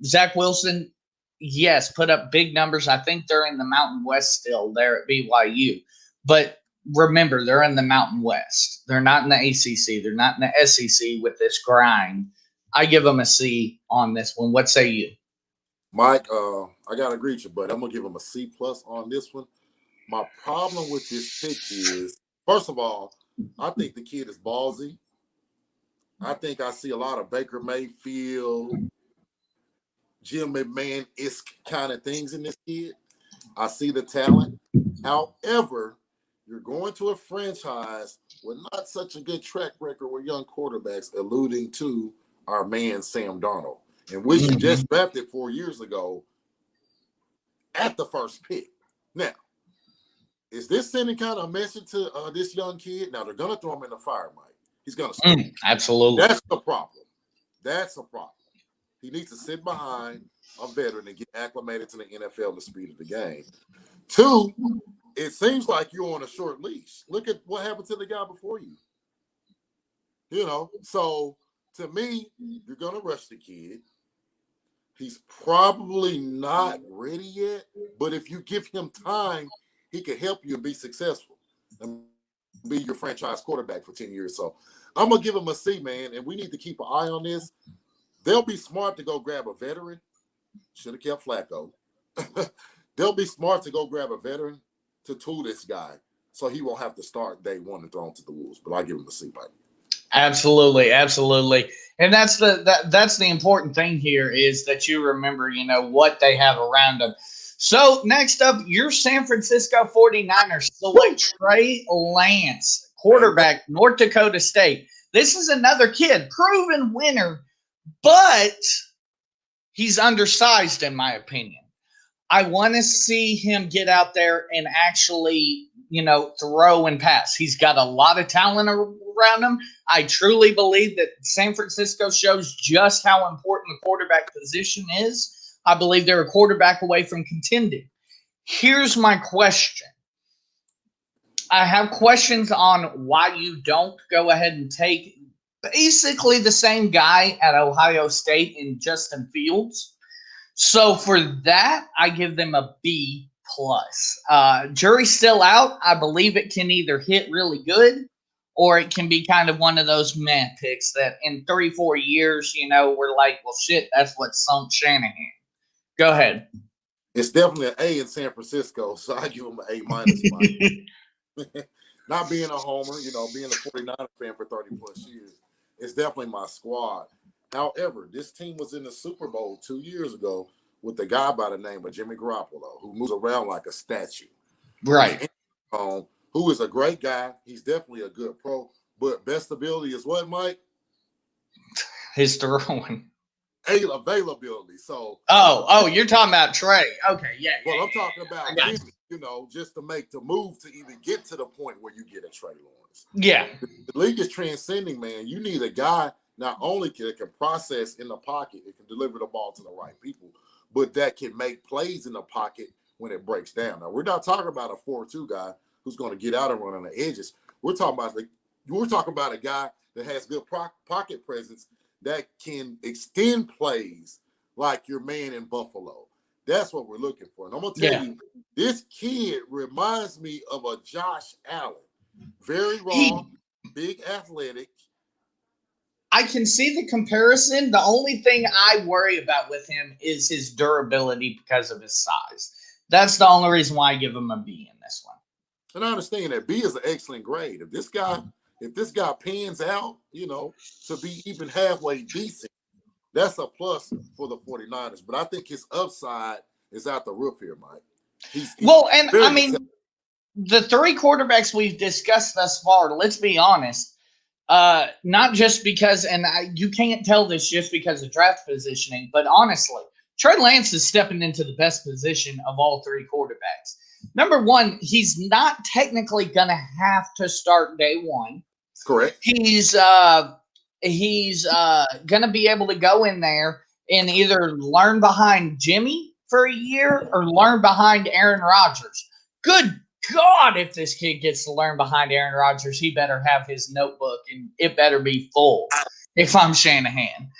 Zach Wilson, yes, put up big numbers. I think they're in the Mountain West still there at BYU. But remember, they're in the Mountain West. They're not in the ACC. They're not in the SEC with this grind. I give them a C on this one. What say you? Mike, I got to agree with you, but I'm going to give him a C+ on this one. My problem with this pick is First of all, I think the kid is ballsy. I think I see a lot of Baker Mayfield, Jim McMahon-esque kind of things in this kid. I see the talent. However, you're going to a franchise with not such a good track record with young quarterbacks, alluding to our man Sam Darnold, and which you just drafted 4 years ago at the first pick. Now, is this sending kind of a message to this young kid? Now, they're going to throw him in the fire, Mike. He's going to start. Absolutely. That's the problem. That's a problem. He needs to sit behind a veteran and get acclimated to the NFL, the speed of the game. 2, it seems like you're on a short leash. Look at what happened to the guy before you. You know, so to me, you're going to rush the kid. He's probably not ready yet, but if you give him time, he can help you and be successful and be your franchise quarterback for 10 years. So I'm going to give him a C, man, and we need to keep an eye on this. They'll be smart to go grab a veteran. Should have kept Flacco. They'll be smart to go grab a veteran to tool this guy so he won't have to start day one and throw him to the wolves. But I'll give him a C, Mike. Absolutely, absolutely. And that's the important thing here is that you remember, you know, what they have around them. So next up, your San Francisco 49ers select Trey Lance, quarterback, North Dakota State. This is another kid, proven winner, but he's undersized in my opinion. I want to see him get out there and actually, you know, throw and pass. He's got a lot of talent around him. I truly believe that San Francisco shows just how important the quarterback position is. I believe they're a quarterback away from contending. Here's my question. I have questions on why you don't go ahead and take basically the same guy at Ohio State in Justin Fields. So for that, I give them a B+. Jury's still out. I believe it can either hit really good or it can be kind of one of those meh picks that in 3-4 years, you know, we're like, well, shit, that's what sunk Shanahan. Go ahead. It's definitely an A in San Francisco, so I give him an A-. Not being a homer, you know, being a 49er fan for 30-plus years, it's definitely my squad. However, this team was in the Super Bowl 2 years ago with a guy by the name of Jimmy Garoppolo, who moves around like a statue. Right. Who is a great guy. He's definitely a good pro, but best ability is what, Mike? His throwing. Availability. So. Oh, you're talking about Trey. Okay, yeah. Well, I'm talking about Jimmy, you know, just to make the move to even get to the point where you get a Trey Lawrence. Yeah. The league is transcending, man. You need a guy not only can process in the pocket, it can deliver the ball to the right people, but that can make plays in the pocket when it breaks down. Now, we're not talking about a 4-2 guy who's going to get out and run on the edges. We're talking about a guy that has good pocket presence that can extend plays like your man in Buffalo. That's what we're looking for. And I'm going to tell you, this kid reminds me of a Josh Allen. Very raw, big athletic. I can see the comparison. The only thing I worry about with him is his durability because of his size. That's the only reason why I give him a B in this one. And I understand that B is an excellent grade. If this guy pans out, you know, to be even halfway decent, that's a plus for the 49ers. But I think his upside is out the roof here, Mike. He's I mean, the 3 quarterbacks we've discussed thus far, let's be honest, not just because, and you can't tell this just because of draft positioning, but honestly, Trey Lance is stepping into the best position of all 3 quarterbacks. Number one, he's not technically going to have to start day one. Correct. He's going to be able to go in there and either learn behind Jimmy for a year or learn behind Aaron Rodgers. Good God, if this kid gets to learn behind Aaron Rodgers, he better have his notebook and it better be full if I'm Shanahan.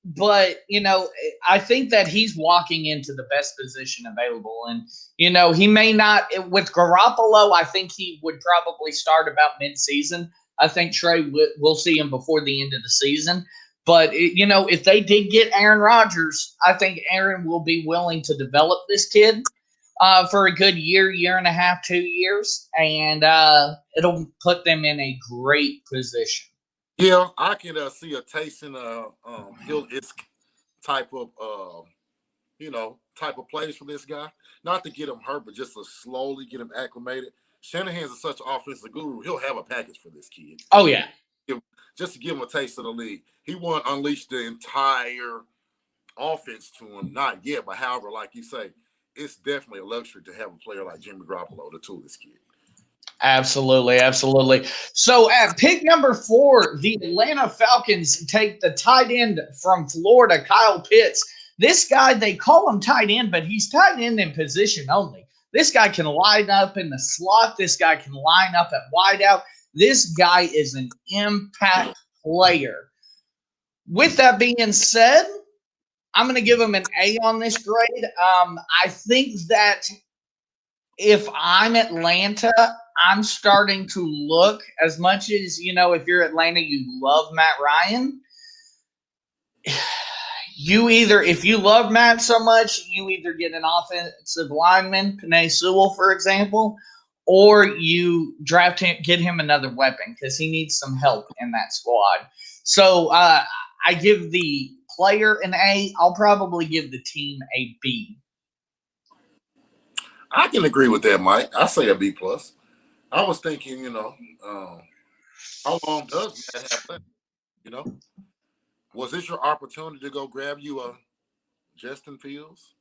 But, you know, I think that he's walking into the best position available. And, you know, he may not – with Garoppolo, I think he would probably start about midseason. I think Trey we'll see him before the end of the season. But, you know, if they did get Aaron Rodgers, I think Aaron will be willing to develop this kid. for a good year and a half, 2 years, and it'll put them in a great position. Yeah, I can see a Taysom Hill-esque type of type of plays from this guy. Not to get him hurt, but just to slowly get him acclimated. Shanahan's such an offensive guru; he'll have a package for this kid. Oh yeah, just to give him a taste of the league. He won't unleash the entire offense to him, not yet, but however, like you say, it's definitely a luxury to have a player like Jimmy Garoppolo to tool this kid. Absolutely, absolutely. So at pick number 4, the Atlanta Falcons take the tight end from Florida, Kyle Pitts. This guy, they call him tight end, but he's tight end in position only. This guy can line up in the slot. This guy can line up at wideout. This guy is an impact player. With that being said, I'm going to give him an A on this grade. I think that if I'm Atlanta, I'm starting to look, as much as, if you're Atlanta, you love Matt Ryan. If you love Matt so much, you either get an offensive lineman, Penei Sewell, for example, or you draft him, get him another weapon because he needs some help in that squad. So I give the player an A. I'll probably give the team a B. I can agree with that, Mike. I say a B plus. I was thinking, how long does Matt have left? Was this your opportunity to go grab you a Justin Fields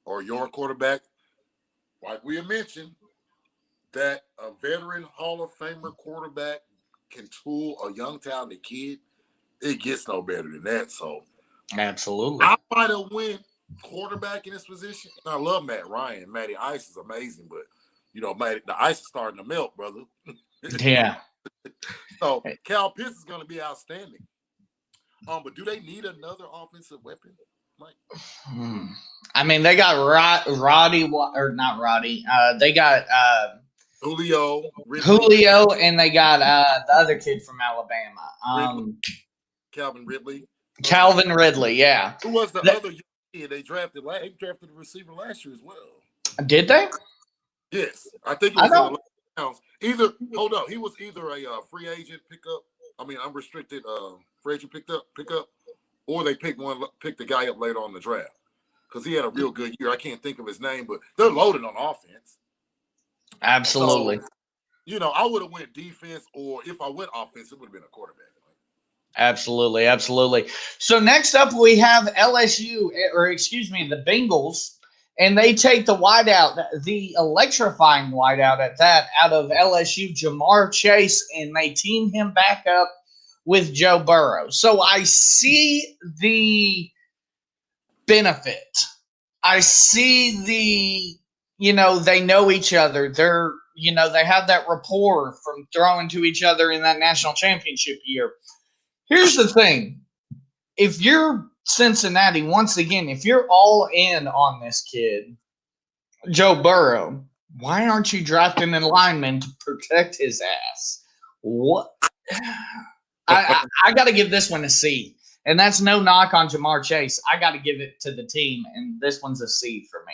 or your quarterback? Like we had mentioned, that a veteran Hall of Famer quarterback can tool a young talented kid. It gets no better than that. So, absolutely, I might have went quarterback in this position. And I love Matt Ryan. Matty Ice is amazing, but the ice is starting to melt, brother. Yeah. So Cal Pitts is going to be outstanding. But do they need another offensive weapon, Mike? I mean, they got Roddy, or not Roddy. They got Julio, and they got the other kid from Alabama, Calvin Ridley. Calvin Ridley, yeah. Who was the other kid they drafted? They drafted a receiver last year as well. Did they? Yes, I think it was in the rounds. Hold on, he was either a free agent pickup. I mean, unrestricted free agent pickup, or they picked the guy up later on the draft because he had a real good year. I can't think of his name, but they're loaded on offense. Absolutely. So, I would have went defense, or if I went offense, it would have been a quarterback. Absolutely, absolutely. So next up, we have the Bengals, and they take the wideout, the electrifying wideout at that, out of LSU, Jamar Chase, and they team him back up with Joe Burrow. So I see the benefit. I see they know each other. They're, they have that rapport from throwing to each other in that national championship year. Here's the thing. If you're Cincinnati, once again, if you're all in on this kid, Joe Burrow, why aren't you drafting a lineman to protect his ass? What? I got to give this one a C. And that's no knock on Jamar Chase. I got to give it to the team, and this one's a C for me.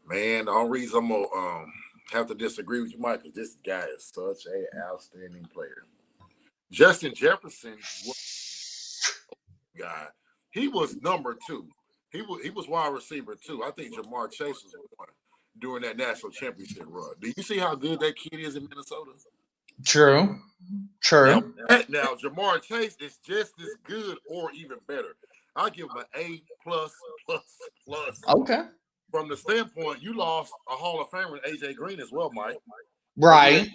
Man, the only reason I'm going to have to disagree with you, Mike, is this guy is such an outstanding player. Justin Jefferson guy. He was number 2. He was wide receiver 2. I think Jamar Chase was 1 during that national championship run. Do you see how good that kid is in Minnesota? True. Now Jamar Chase is just as good or even better. I'll give him an A plus. Okay. From the standpoint, you lost a Hall of Famer, AJ Green, as well, Mike. Right.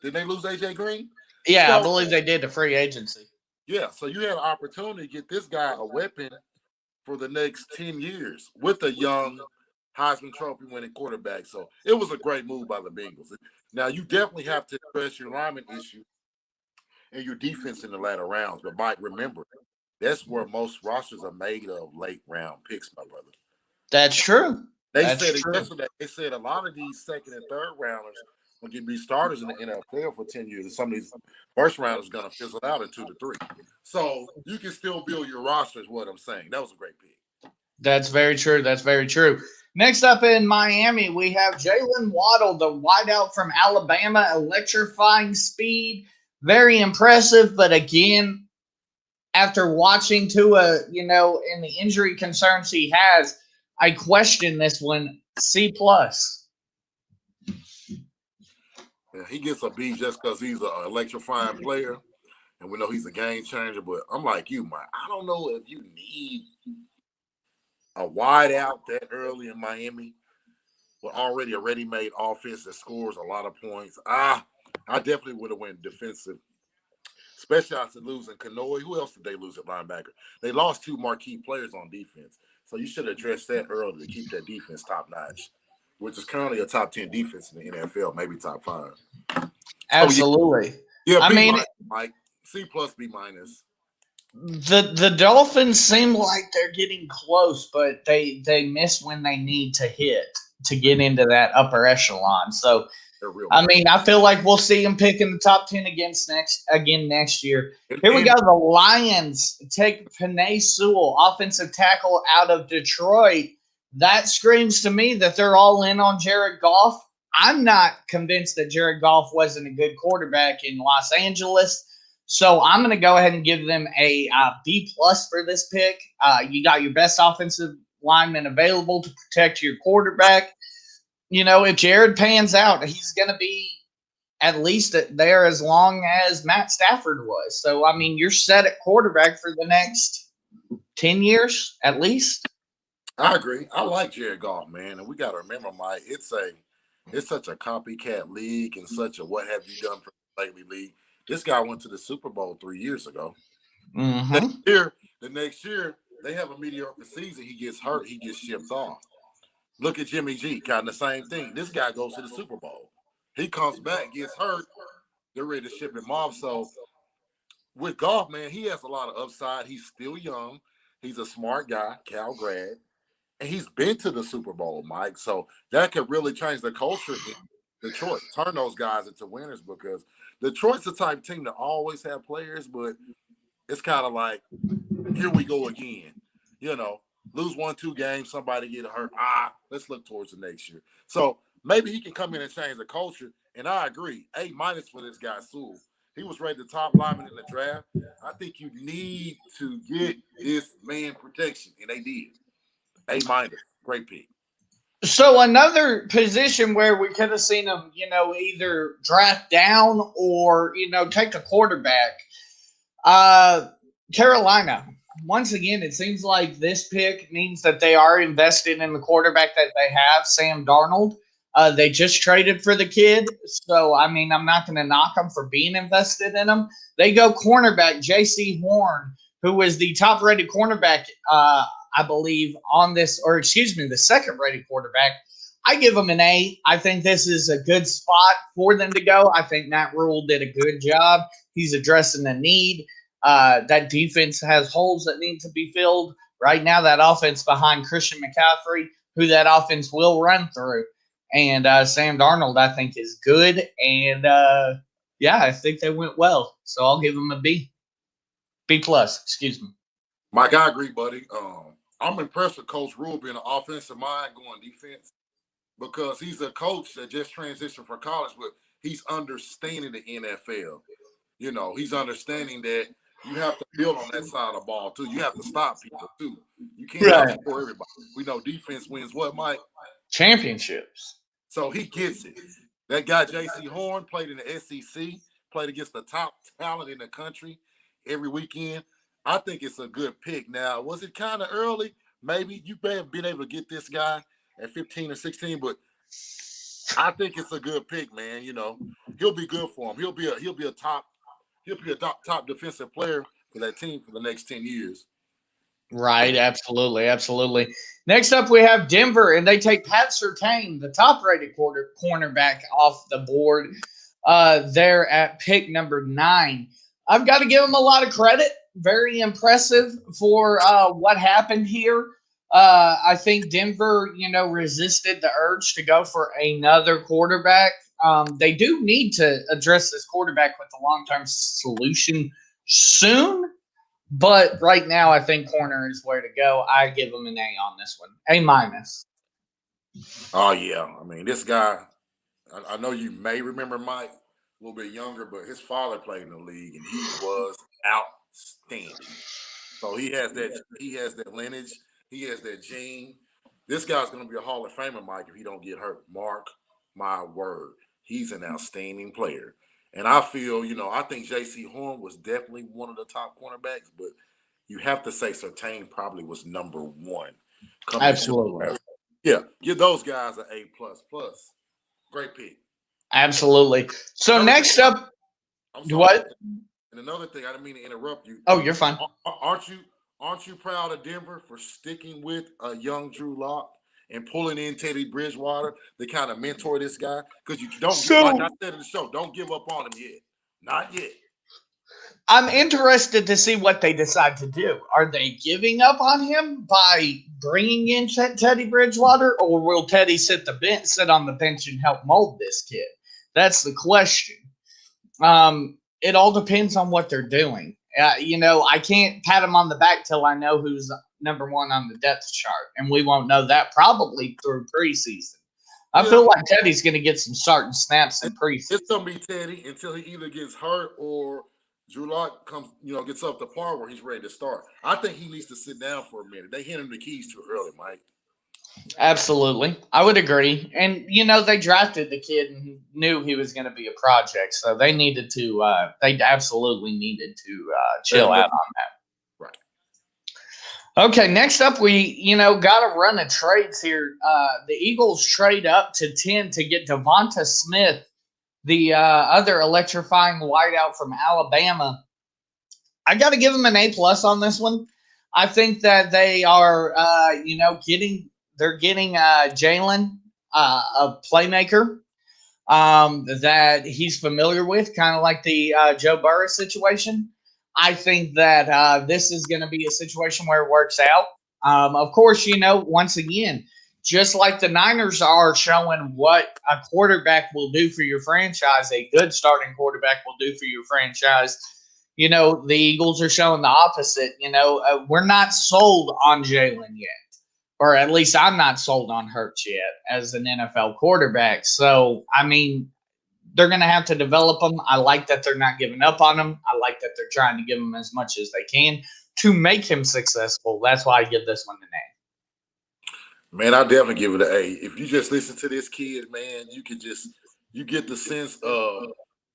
Did they lose AJ Green? Yeah, so, I believe they did, the free agency. Yeah, so you had an opportunity to get this guy a weapon for the next 10 years with a young Heisman Trophy winning quarterback. So it was a great move by the Bengals. Now, you definitely have to address your lineman issue and your defense in the latter rounds. But, Mike, remember, that's where most rosters are made of late round picks, my brother. That's true. They said it yesterday. They said a lot of these second and third rounders will be starters in the NFL for 10 years. And some of these first rounders are going to fizzle out in 2 to 3. So you can still build your roster is what I'm saying. That was a great pick. That's very true. That's very true. Next up in Miami, we have Jalen Waddle, the wideout from Alabama, electrifying speed, very impressive. But again, after watching Tua, and the injury concerns he has, I question this one. C+. Yeah, he gets a B just because he's an electrifying player, and we know he's a game changer. But I'm like you, Mike. I don't know if you need a wide out that early in Miami with already a ready-made offense that scores a lot of points. I definitely would have went defensive, especially after losing Kanoe. Who else did they lose at linebacker? They lost 2 marquee players on defense, so you should address that early to keep that defense top-notch, which is currently a top 10 defense in the NFL, maybe top 5. Absolutely. Yeah, I mean, Mike. C+, B-. The Dolphins seem like they're getting close, but they miss when they need to hit to get into that upper echelon. So, I mean, I feel like we'll see them pick in the top 10 again next year. Here we go. The Lions take Penei Sewell, offensive tackle out of Detroit. That screams to me that they're all in on Jared Goff. I'm not convinced that Jared Goff wasn't a good quarterback in Los Angeles. So I'm going to go ahead and give them a B+ for this pick. You got your best offensive lineman available to protect your quarterback. If Jared pans out, he's going to be at least there as long as Matt Stafford was. So, I mean, you're set at quarterback for the next 10 years at least. I agree. I like Jared Goff, man. And we got to remember, Mike, it's such a copycat league and such a what have you done for the Lately league. This guy went to the Super Bowl 3 years ago. Mm-hmm. The next year, they have a mediocre season. He gets hurt. He gets shipped off. Look at Jimmy G, kind of the same thing. This guy goes to the Super Bowl. He comes back, gets hurt. They're ready to ship him off. So with Goff, man, he has a lot of upside. He's still young. He's a smart guy, Cal grad. And he's been to the Super Bowl, Mike. So that could really change the culture in Detroit. Turn those guys into winners because Detroit's the type of team that always have players, but it's kind of like, here we go again. Lose 1-2 games, somebody get hurt. Let's look towards the next year. So maybe he can come in and change the culture. And I agree. A- for this guy, Sewell. He was rated the top lineman in the draft. I think you need to get this man protection, and they did. A-. Great pick. So another position where we could have seen him, either draft down or, take a quarterback. Carolina. Once again, it seems like this pick means that they are invested in the quarterback that they have, Sam Darnold. They just traded for the kid. So, I mean, I'm not going to knock them for being invested in him. They go cornerback, J.C. Horn, who was the top-rated cornerback, I believe, the second-rated quarterback. I give him an A. I think this is a good spot for them to go. I think Matt Rule did a good job. He's addressing the need. That defense has holes that need to be filled. Right now, that offense behind Christian McCaffrey, who that offense will run through. And Sam Darnold, I think, is good. And, I think they went well. So I'll give them a B. B+, excuse me. Mike, I agree, buddy. I'm impressed with Coach Rule being an offensive mind going defense because he's a coach that just transitioned from college, but he's understanding the NFL. He's understanding that you have to build on that side of the ball, too. You have to stop people, too. You can't outscore everybody. We know defense wins what, Mike? Championships. So he gets it. That guy, J.C. Horn, played in the SEC, played against the top talent in the country every weekend. I think it's a good pick. Now, was it kind of early? Maybe you may have been able to get this guy at 15 or 16, but I think it's a good pick, man. He'll be good for him. He'll be a top defensive player for that team for the next 10 years. Right, absolutely. Next up, we have Denver, and they take Pat Surtain, the top-rated cornerback, off the board. They're at pick number 9. I've got to give them a lot of credit. Very impressive for what happened here. I think Denver, resisted the urge to go for another quarterback. They do need to address this quarterback with a long-term solution soon. But right now, I think corner is where to go. I give them an A on this one. A-. Oh yeah, I mean this guy. I know you may remember Mike, a little bit younger, but his father played in the league and he was outstanding. So he has that lineage, he has that gene. This guy's going to be a Hall of Famer, Mike, if he don't get hurt. Mark my word, he's an outstanding player. And I feel, I think J.C. Horn was definitely one of the top cornerbacks, but you have to say Surtain probably was number one. Absolutely. Yeah, give those guys an A++. Great pick. Absolutely. So next up, what? And another thing, I didn't mean to interrupt you. Oh, you're fine. Aren't you proud of Denver for sticking with a young Drew Lock and pulling in Teddy Bridgewater to kind of mentor this guy? Because you don't, like I said in the show, don't give up on him yet. Not yet. I'm interested to see what they decide to do. Are they giving up on him by bringing in Teddy Bridgewater, or will Teddy sit on the bench and help mold this kid? That's the question. It all depends on what they're doing. I can't pat him on the back till I know who's number one on the depth chart, and we won't know that probably through preseason. I feel like Teddy's going to get some starting snaps in preseason. It's going to be Teddy until he either gets hurt or Drew Lock comes, gets up to par where he's ready to start. I think he needs to sit down for a minute. They hand him the keys too early, Mike. Absolutely. I would agree. And, they drafted the kid and knew he was going to be a project. So they needed to, they absolutely needed to chill out on that. Right. Okay. Next up, we, got a run of trades here. The Eagles trade up to 10 to get Devonta Smith, the other electrifying wideout from Alabama. I got to give them an A+ on this one. I think that they are, they're getting Jalen, a playmaker that he's familiar with, kind of like the Joe Burrow situation. I think that this is going to be a situation where it works out. Of course, once again, just like the Niners are showing what a quarterback will do for your franchise, a good starting quarterback will do for your franchise. The Eagles are showing the opposite. We're not sold on Jalen yet. Or at least I'm not sold on Hurts yet as an NFL quarterback. So, they're going to have to develop him. I like that they're not giving up on him. I like that they're trying to give him as much as they can to make him successful. That's why I give this one an A. Man, I definitely give it an A. If you just listen to this kid, man, you get the sense of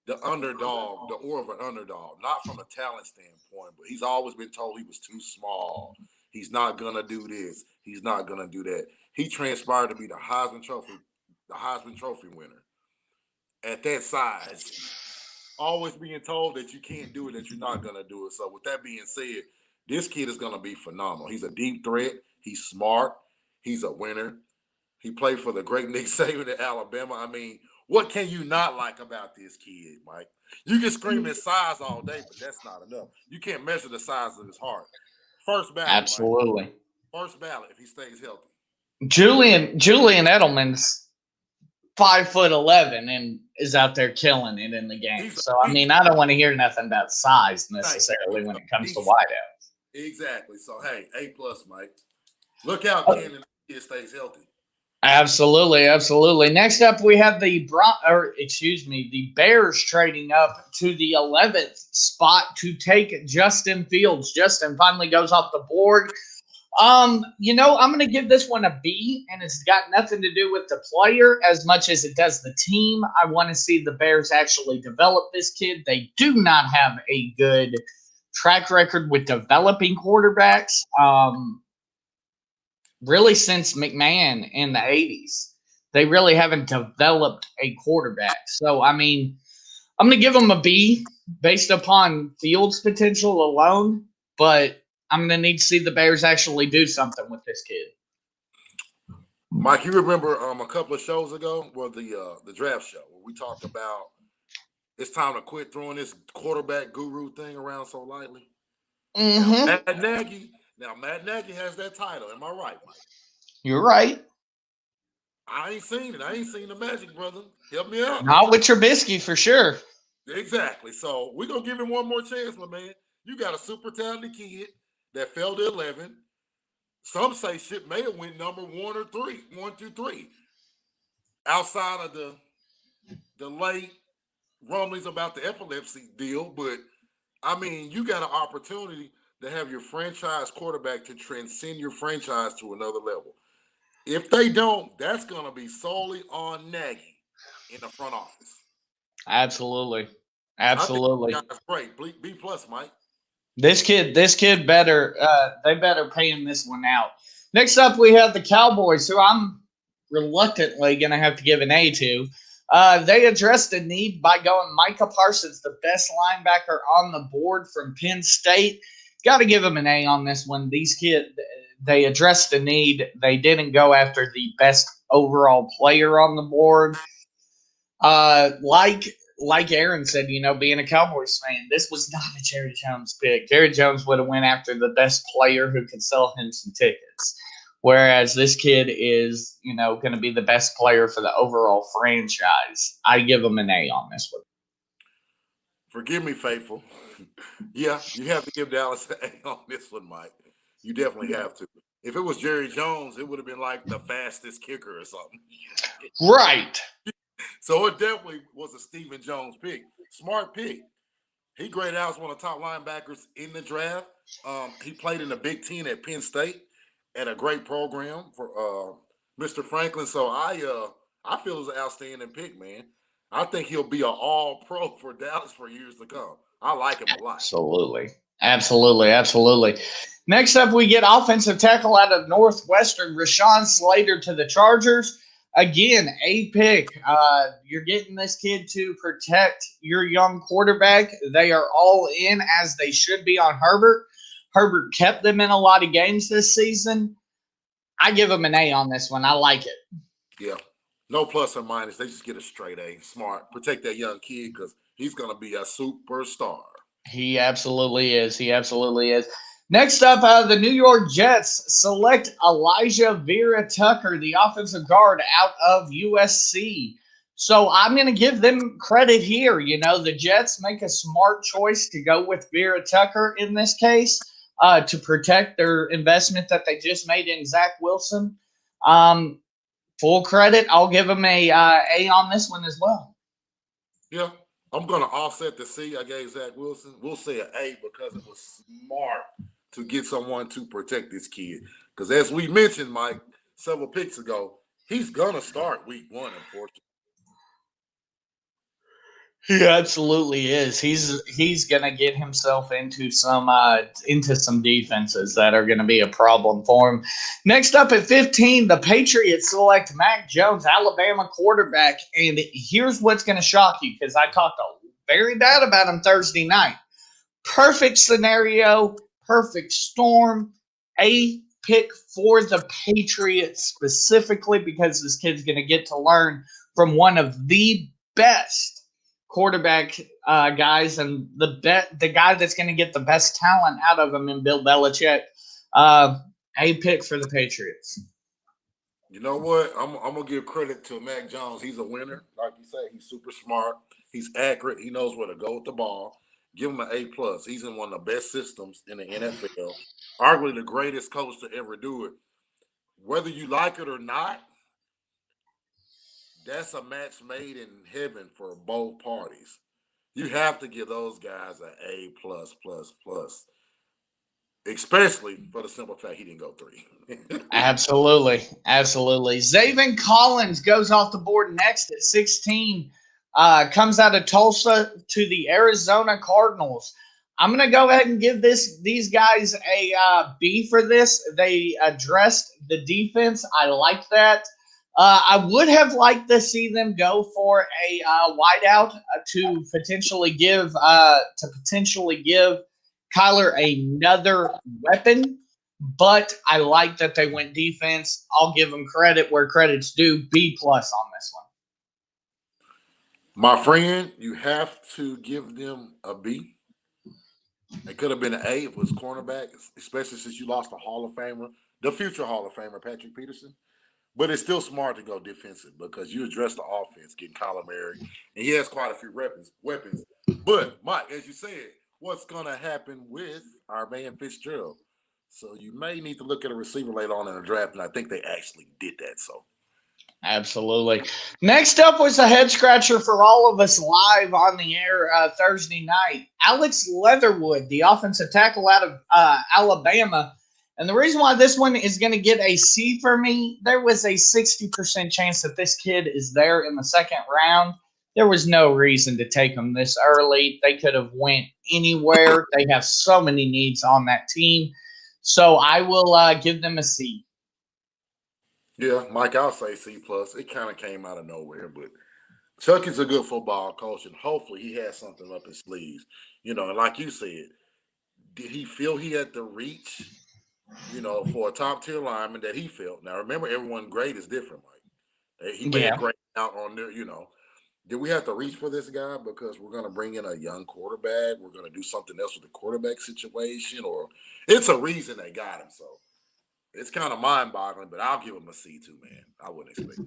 the underdog, the aura of an underdog, not from a talent standpoint, but he's always been told he was too small. He's not going to do this. He's not going to do that. He transpired to be the Heisman Trophy winner. At that size, always being told that you can't do it, that you're not going to do it. So with that being said, this kid is going to be phenomenal. He's a deep threat. He's smart. He's a winner. He played for the great Nick Saban at Alabama. What can you not like about this kid, Mike? You can scream his size all day, but that's not enough. You can't measure the size of his heart. First ballot. Absolutely. Mike. First ballot if he stays healthy. Julian Edelman's 5'11" and is out there killing it in the game. I don't want to hear nothing about size necessarily when it comes to wideouts. Exactly. So hey, A+, Mike. Look out, Ken, and the kid stays healthy. Absolutely. Next up, we have the Bears trading up to the 11th spot to take Justin Fields. Justin finally goes off the board. I'm going to give this one a B, and it's got nothing to do with the player as much as it does the team. I want to see the Bears actually develop this kid. They do not have a good track record with developing quarterbacks. Really since McMahon in the 80s. They really haven't developed a quarterback. So, I'm going to give them a B based upon Fields' potential alone, but I'm going to need to see the Bears actually do something with this kid. Mike, you remember a couple of shows ago, the draft show, where we talked about it's time to quit throwing this quarterback guru thing around so lightly? Mm-hmm. Matt Nagy has that title. Am I right, Mike? You're right. I ain't seen it. I ain't seen the magic, brother. Help me out. Not with Trubisky, for sure. Exactly. So we're going to give him one more chance, my man. You got a super talented kid that fell to 11. some say shit may have went number 1 or 3, 1 through 3. Outside of the late rumblings about the epilepsy deal, but I mean, you got an opportunity to have your franchise quarterback to transcend your franchise to another level. If they don't, that's going to be solely on Nagy in the front office. Absolutely. I think that's great. B plus, Mike. This kid better, they better pay him this one out. Next up, we have the Cowboys, who I'm reluctantly going to have to give an A to. They addressed a need by going Micah Parsons, the best linebacker on the board from Penn State. Got to give them an A on this one. These kids, they addressed the need. They didn't go after the best overall player on the board. Like Aaron said, being a Cowboys fan, this was not a Jerry Jones pick. Jerry Jones would have went after the best player who could sell him some tickets. Whereas this kid is, going to be the best player for the overall franchise. I give him an A on this one. Forgive me, faithful. Yeah, you have to give Dallas an A on this one, Mike. You definitely have to. If it was Jerry Jones, it would have been like the fastest kicker or something. Right. So it definitely was a Stephen Jones pick. Smart pick. He graded out as one of the top linebackers in the draft. He played in the Big Ten at Penn State at a great program for Mr. Franklin. So I feel it's an outstanding pick, man. I think he'll be an all-pro for Dallas for years to come. I like him a lot. Absolutely. Next up, we get offensive tackle out of Northwestern, Rashawn Slater to the Chargers. Again, a pick. You're getting this kid to protect your young quarterback. They are all in as they should be on Herbert. Herbert kept them in a lot of games this season. I give him an A on this one. I like it. Yeah. No plus or minus. They just get a straight A. Smart. Protect that young kid because he's going to be a superstar. He absolutely is. Next up, the New York Jets select Elijah Vera Tucker, the offensive guard out of USC. So I'm going to give them credit here. The Jets make a smart choice to go with Vera Tucker in this case to protect their investment that they just made in Zach Wilson. Full credit. I'll give them a on this one as well. Yeah. I'm going to offset the C I gave Zach Wilson. We'll say an A because it was smart to get someone to protect this kid. Because as we mentioned, Mike, several picks ago, he's going to start week 1, unfortunately. He absolutely is. He's going to get himself into some defenses that are going to be a problem for him. Next up at 15, the Patriots select Mac Jones, Alabama quarterback. And here's what's going to shock you because I talked very bad about him Thursday night. Perfect scenario, perfect storm. A pick for the Patriots specifically because this kid's going to get to learn from one of the best quarterback guys and the guy that's going to get the best talent out of him in Bill Belichick. A pick for the Patriots. You know what? I'm going to give credit to Mac Jones. He's a winner. Like you say, he's super smart. He's accurate. He knows where to go with the ball. Give him an A+. He's in one of the best systems in the NFL. Arguably the greatest coach to ever do it. Whether you like it or not, that's a match made in heaven for both parties. You have to give those guys an A+++. Especially for the simple fact he didn't go 3. Absolutely. Zaven Collins goes off the board next at 16. Comes out of Tulsa to the Arizona Cardinals. I'm going to go ahead and give these guys a B for this. They addressed the defense. I like that. I would have liked to see them go for a wideout to potentially give Kyler another weapon, but I like that they went defense. I'll give them credit where credit's due. B+ on this one. My friend, you have to give them a B. It could have been an A if it was cornerback, especially since you lost the Hall of Famer, the future Hall of Famer, Patrick Peterson. But it's still smart to go defensive because you address the offense, getting Kyler Murray, and he has quite a few weapons. But, Mike, as you said, what's going to happen with our man Fitzgerald? So you may need to look at a receiver later on in the draft, and I think they actually did that. So Absolutely. Next up was a head scratcher for all of us live on the air Thursday night. Alex Leatherwood, the offensive tackle out of Alabama. And the reason why this one is going to get a C for me, there was a 60% chance that this kid is there in the second round. There was no reason to take him this early. They could have went anywhere. They have so many needs on that team. So I will give them a C. yeah, Mike, I'll say C plus. It kind of came out of nowhere, but Chucky's a good football coach, and hopefully he has something up his sleeves. And like you said, did he feel he had the reach, for a top tier lineman that he felt? Now remember, everyone grade is different. Like he may have graded out on there, Did we have to reach for this guy because we're going to bring in a young quarterback? We're going to do something else with the quarterback situation, or it's a reason they got him. So it's kind of mind-boggling, but I'll give him a C too, man. I wouldn't expect it.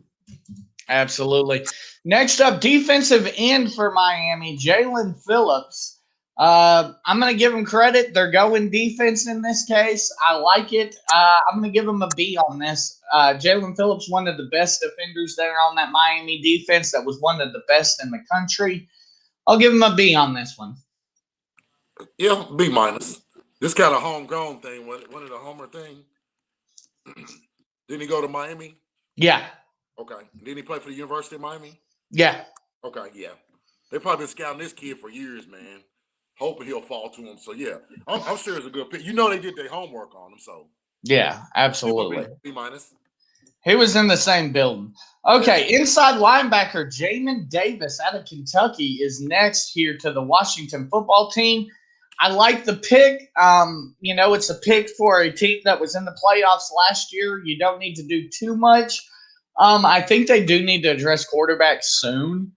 Absolutely. Next up, defensive end for Miami, Jalen Phillips. I'm going to give him credit. They're going defense in this case. I like it. I'm going to give him a B on this. Jalen Phillips, one of the best defenders there on that Miami defense. That was one of the best in the country. I'll give him a B on this one. Yeah, B minus. This kind of homegrown thing, one of the Homer thing. Didn't he go to Miami? Yeah. Okay. Didn't he play for the University of Miami? Yeah. Okay, yeah. They've probably been scouting this kid for years, man. Hoping he'll fall to him. So, yeah, I'm sure it's a good pick. They did their homework on him, so. Yeah, absolutely. B minus. He was in the same building. Okay, inside linebacker Jamin Davis out of Kentucky is next here to the Washington football team. I like the pick. It's a pick for a team that was in the playoffs last year. You don't need to do too much. I think they do need to address quarterback soon,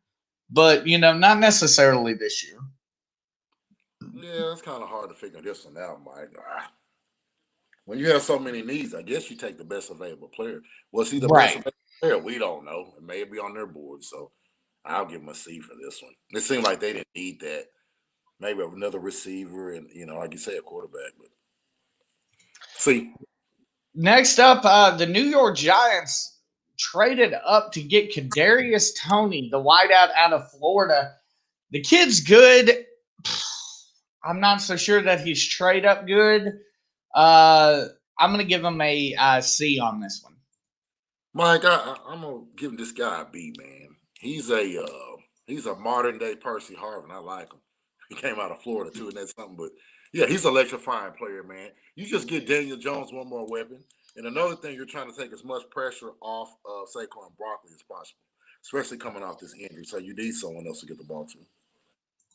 but, not necessarily this year. Yeah, it's kind of hard to figure this one out, Mike. When you have so many needs, I guess you take the best available player. Was he the best available player? We don't know. It may be on their board, so I'll give him a C for this one. It seemed like they didn't need that. Maybe another receiver and, like you say, a quarterback. But C. Next up, the New York Giants traded up to get Kadarius Toney, the wideout out of Florida. The kid's good. I'm not so sure that he's trade up good. I'm going to give him a C on this one. Mike, I'm going to give this guy a B, man. He's a modern day Percy Harvin. I like him. He came out of Florida too, and that's something. But yeah, he's an electrifying player, man. You just get Daniel Jones one more weapon, and another thing, you're trying to take as much pressure off of Saquon Barkley as possible, especially coming off this injury. So you need someone else to get the ball to.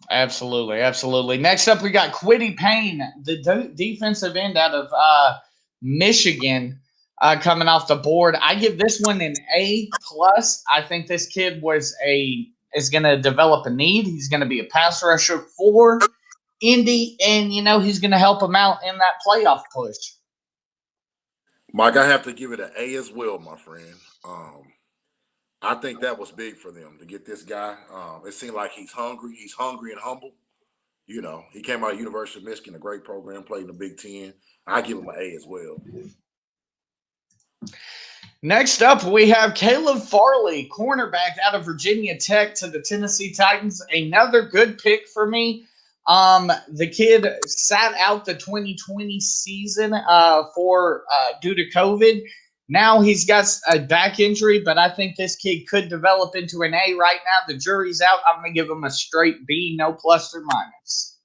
Absolutely, absolutely. Next up, we got Kwity Paye, the defensive end out of Michigan, coming off the board. I give this one an A plus. I think this kid is going to develop a need. He's going to be a pass rusher for Indy, and he's going to help him out in that playoff push. Mike, I have to give it an A as well, my friend. I think that was big for them to get this guy. It seemed like he's hungry. He's hungry and humble. He came out of University of Michigan, a great program, played in the Big Ten. I give him an A as well. Next up, we have Caleb Farley, cornerback out of Virginia Tech to the Tennessee Titans. Another good pick for me. The kid sat out the 2020 season due to COVID. Now he's got a back injury, but I think this kid could develop into an A right now. The jury's out. I'm going to give him a straight B, no plus or minus.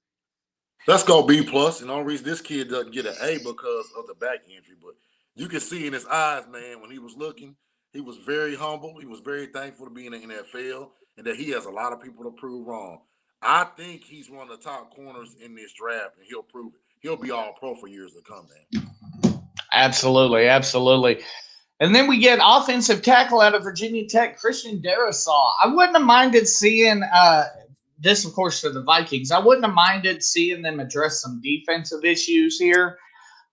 Let's go B plus. And the only reason this kid doesn't get an A because of the back injury, but you can see in his eyes, man, when he was looking, he was very humble. He was very thankful to be in the NFL and that he has a lot of people to prove wrong. I think he's one of the top corners in this draft, and he'll prove it. He'll be all pro for years to come, man. Absolutely, absolutely. And then we get offensive tackle out of Virginia Tech, Christian Darrisaw. I wouldn't have minded seeing this, of course, for the Vikings. I wouldn't have minded seeing them address some defensive issues here.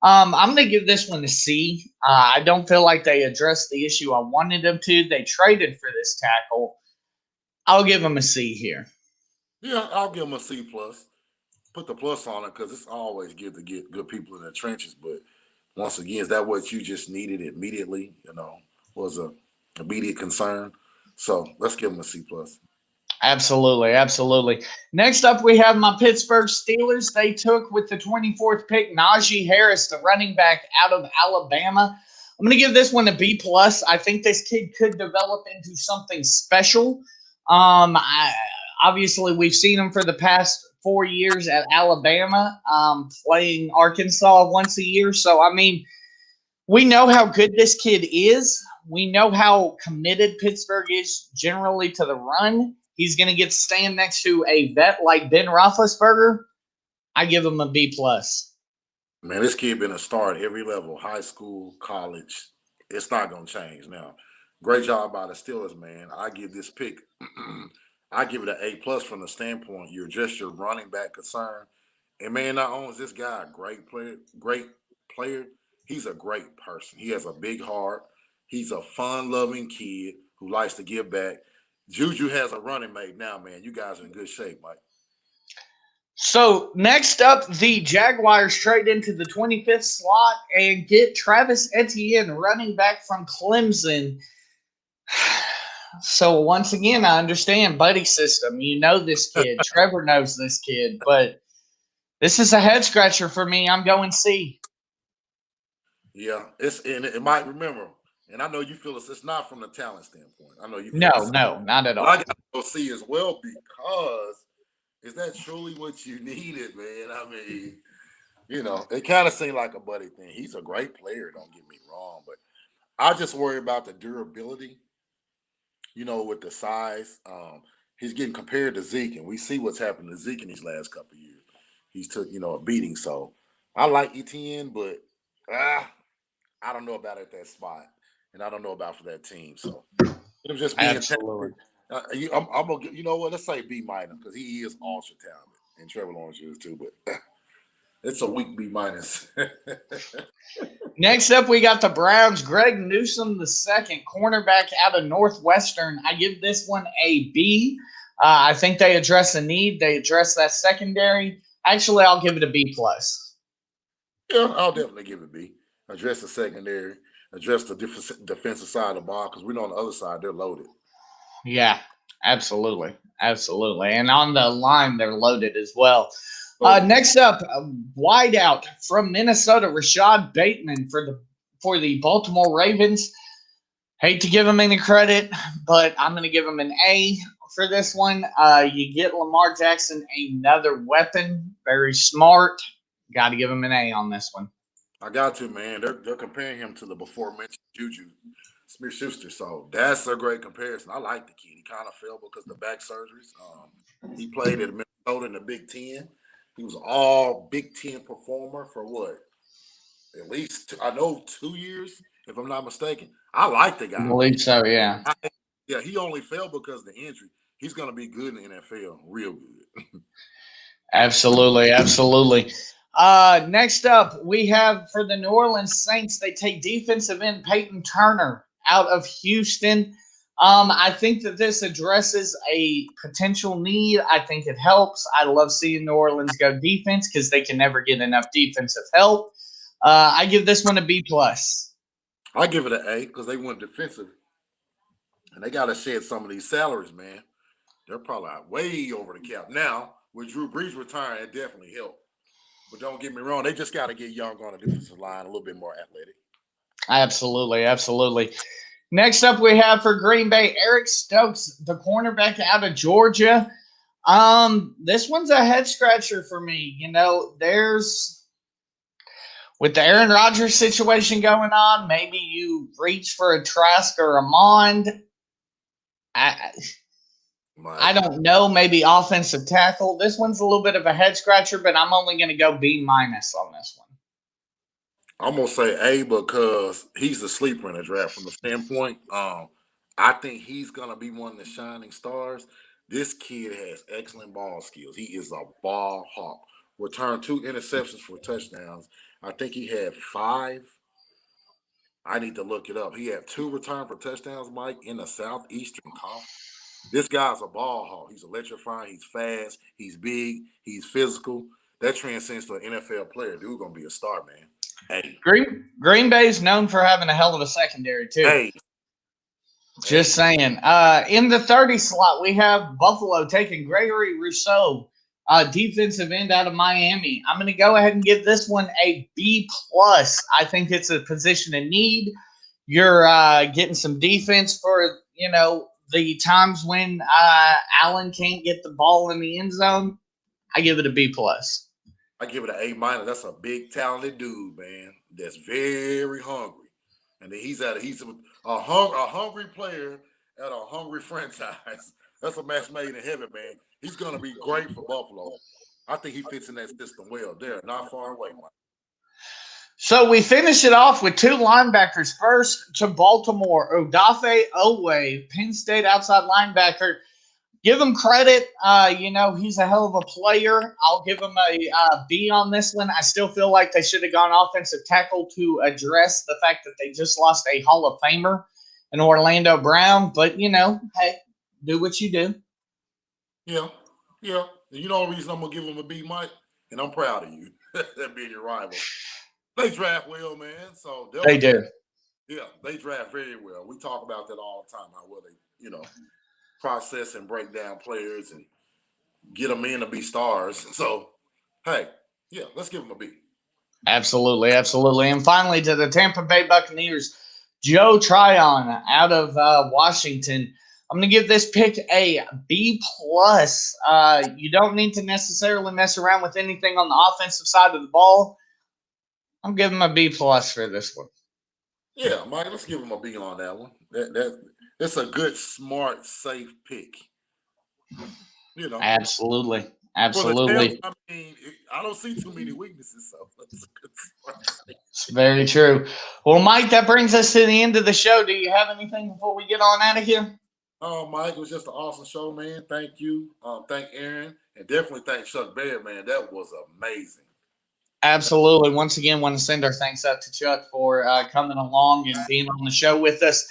I'm going to give this one a C. I don't feel like they addressed the issue I wanted them to. They traded for this tackle. I'll give them a C here. Yeah, I'll give them a C plus. Put the plus on it because it's always good to get good people in the trenches. But once again, is that what you just needed immediately? Was a immediate concern. So let's give him a C+. Absolutely, absolutely. Next up, we have my Pittsburgh Steelers. They took with the 24th pick Najee Harris, the running back out of Alabama. I'm going to give this one a B+. I think this kid could develop into something special. Obviously, we've seen him for the past 4 years at Alabama, playing Arkansas once a year. So, I mean, we know how good this kid is. We know how committed Pittsburgh is generally to the run. He's going to get to stand next to a vet like Ben Roethlisberger. I give him a B+. Man, this kid been a star at every level, high school, college. It's not going to change now. Great job by the Steelers, man. I give this pick, I give it an A+ from the standpoint you're just your running back concern. And, man, not only is this guy a great player, he's a great person. He has a big heart. He's a fun-loving kid who likes to give back. Juju has a running mate now, man. You guys are in good shape, Mike. So next up, the Jaguars trade into the 25th slot and get Travis Etienne, running back from Clemson. So once again, I understand buddy system. You know this kid. Trevor knows this kid. But this is a head scratcher for me. I'm going C. Yeah, it might remember. And I know you feel it's not from the talent standpoint. I know you feel No, not at all. I got to go see as well because is that truly what you needed, man? I mean, it kind of seemed like a buddy thing. He's a great player, don't get me wrong, but I just worry about the durability, with the size. He's getting compared to Zeke, and we see what's happened to Zeke in these last couple of years. He's took, a beating. So I like Etienne, but I don't know about at that spot. And I don't know about for that team. So it'll just be absolutely. I'm gonna, let's say B- because he is ultra talented, and Trevor Lawrence is too. But it's a weak B-. Next up, we got the Browns. Greg Newsome, the second cornerback out of Northwestern. I give this one a B. I think they address a need. They address that secondary. Actually, I'll give it a B+. Yeah, I'll definitely give it B. Address the secondary. Address the defensive side of the ball because we know on the other side they're loaded. Yeah, absolutely. And on the line, they're loaded as well. Next up, wideout from Minnesota, Rashad Bateman for the Baltimore Ravens. Hate to give him any credit, but I'm going to give him an A for this one. You get Lamar Jackson another weapon. Very smart. Got to give him an A on this one. I got to, man. They're comparing him to the before-mentioned Juju Smith-Schuster, so that's a great comparison. I like the kid. He kind of fell because of the back surgeries. He played at Minnesota in the Big Ten. He was an all Big Ten performer for what? At least, I know 2 years, if I'm not mistaken. I like the guy. I believe so, yeah. He only fell because of the injury. He's going to be good in the NFL, real good. Absolutely. Next up, we have for the New Orleans Saints, they take defensive end Peyton Turner out of Houston. I think that this addresses a potential need. I think it helps. I love seeing New Orleans go defense because they can never get enough defensive help. I give this one a B+. I give it an A because they went defensive. And they got to shed some of these salaries, man. They're probably way over the cap. Now, with Drew Brees retiring, it definitely helped. But don't get me wrong, they just got to get young on the defensive line, a little bit more athletic. Absolutely. Next up, we have for Green Bay, Eric Stokes, the cornerback out of Georgia. This one's a head scratcher for me. There's with the Aaron Rodgers situation going on, maybe you reach for a Trask or a Mond. I don't know, maybe offensive tackle. This one's a little bit of a head scratcher, but I'm only going to go B- on this one. I'm going to say A because he's a sleeper in the draft from the standpoint. I think he's going to be one of the shining stars. This kid has excellent ball skills. He is a ball hawk. Returned 2 interceptions for touchdowns. I think he had 5. I need to look it up. He had 2 return for touchdowns, Mike, in the Southeastern Conference. This guy's a ball hawk. He's electrifying. He's fast. He's big. He's physical. That transcends to an NFL player. Dude, going to be a star, man. Hey, Green Bay's known for having a hell of a secondary too. hey. Just saying. In the 30 slot, we have Buffalo taking Gregory Rousseau, defensive end out of Miami. I'm going to go ahead and give this one a B+. I think it's a position of need. You're getting some defense for, the times when Allen can't get the ball in the end zone. I give it a B+. I give it an A-. That's a big, talented dude, man. That's very hungry, and he's a hungry player at a hungry franchise. That's a match made in heaven, man. He's gonna be great for Buffalo. I think he fits in that system well. They're not far away, Mike. So we finish it off with two linebackers. First to Baltimore, Odafe Owe, Penn State outside linebacker. Give him credit. He's a hell of a player. I'll give him a B on this one. I still feel like they should have gone offensive tackle to address the fact that they just lost a Hall of Famer in Orlando Brown. But, hey, do what you do. Yeah. You know the reason I'm going to give him a B, Mike? And I'm proud of you. That being your rival. They draft well, man. So they do. Yeah, they draft very well. We talk about that all the time, how well they, process and break down players and get them in to be stars. So, hey, yeah, let's give them a B. Absolutely. And finally, to the Tampa Bay Buccaneers, Joe Tryon out of Washington. I'm going to give this pick a B+. You don't need to necessarily mess around with anything on the offensive side of the ball. I'm giving him a B+ for this one. Yeah, Mike, let's give him a B on that one. That's a good, smart, safe pick. Absolutely. I don't see too many weaknesses, so that's a good, smart, safe. It's very true. Well, Mike, that brings us to the end of the show. Do you have anything before we get on out of here? Oh, Mike, it was just an awesome show, man. Thank you. Thank Aaron, and definitely thank Chuck Barrett, man. That was amazing. Absolutely. Once again, want to send our thanks out to Chuck for coming along and being on the show with us,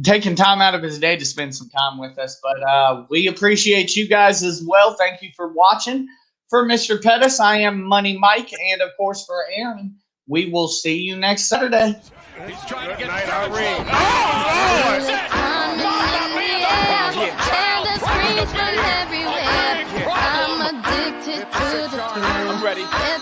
taking time out of his day to spend some time with us. But we appreciate you guys as well. Thank you for watching. For Mr. Pettus, I am Money Mike. And, of course, for Aaron, we will see you next Saturday. He's trying to get I'm addicted to the truth. I'm ready. It's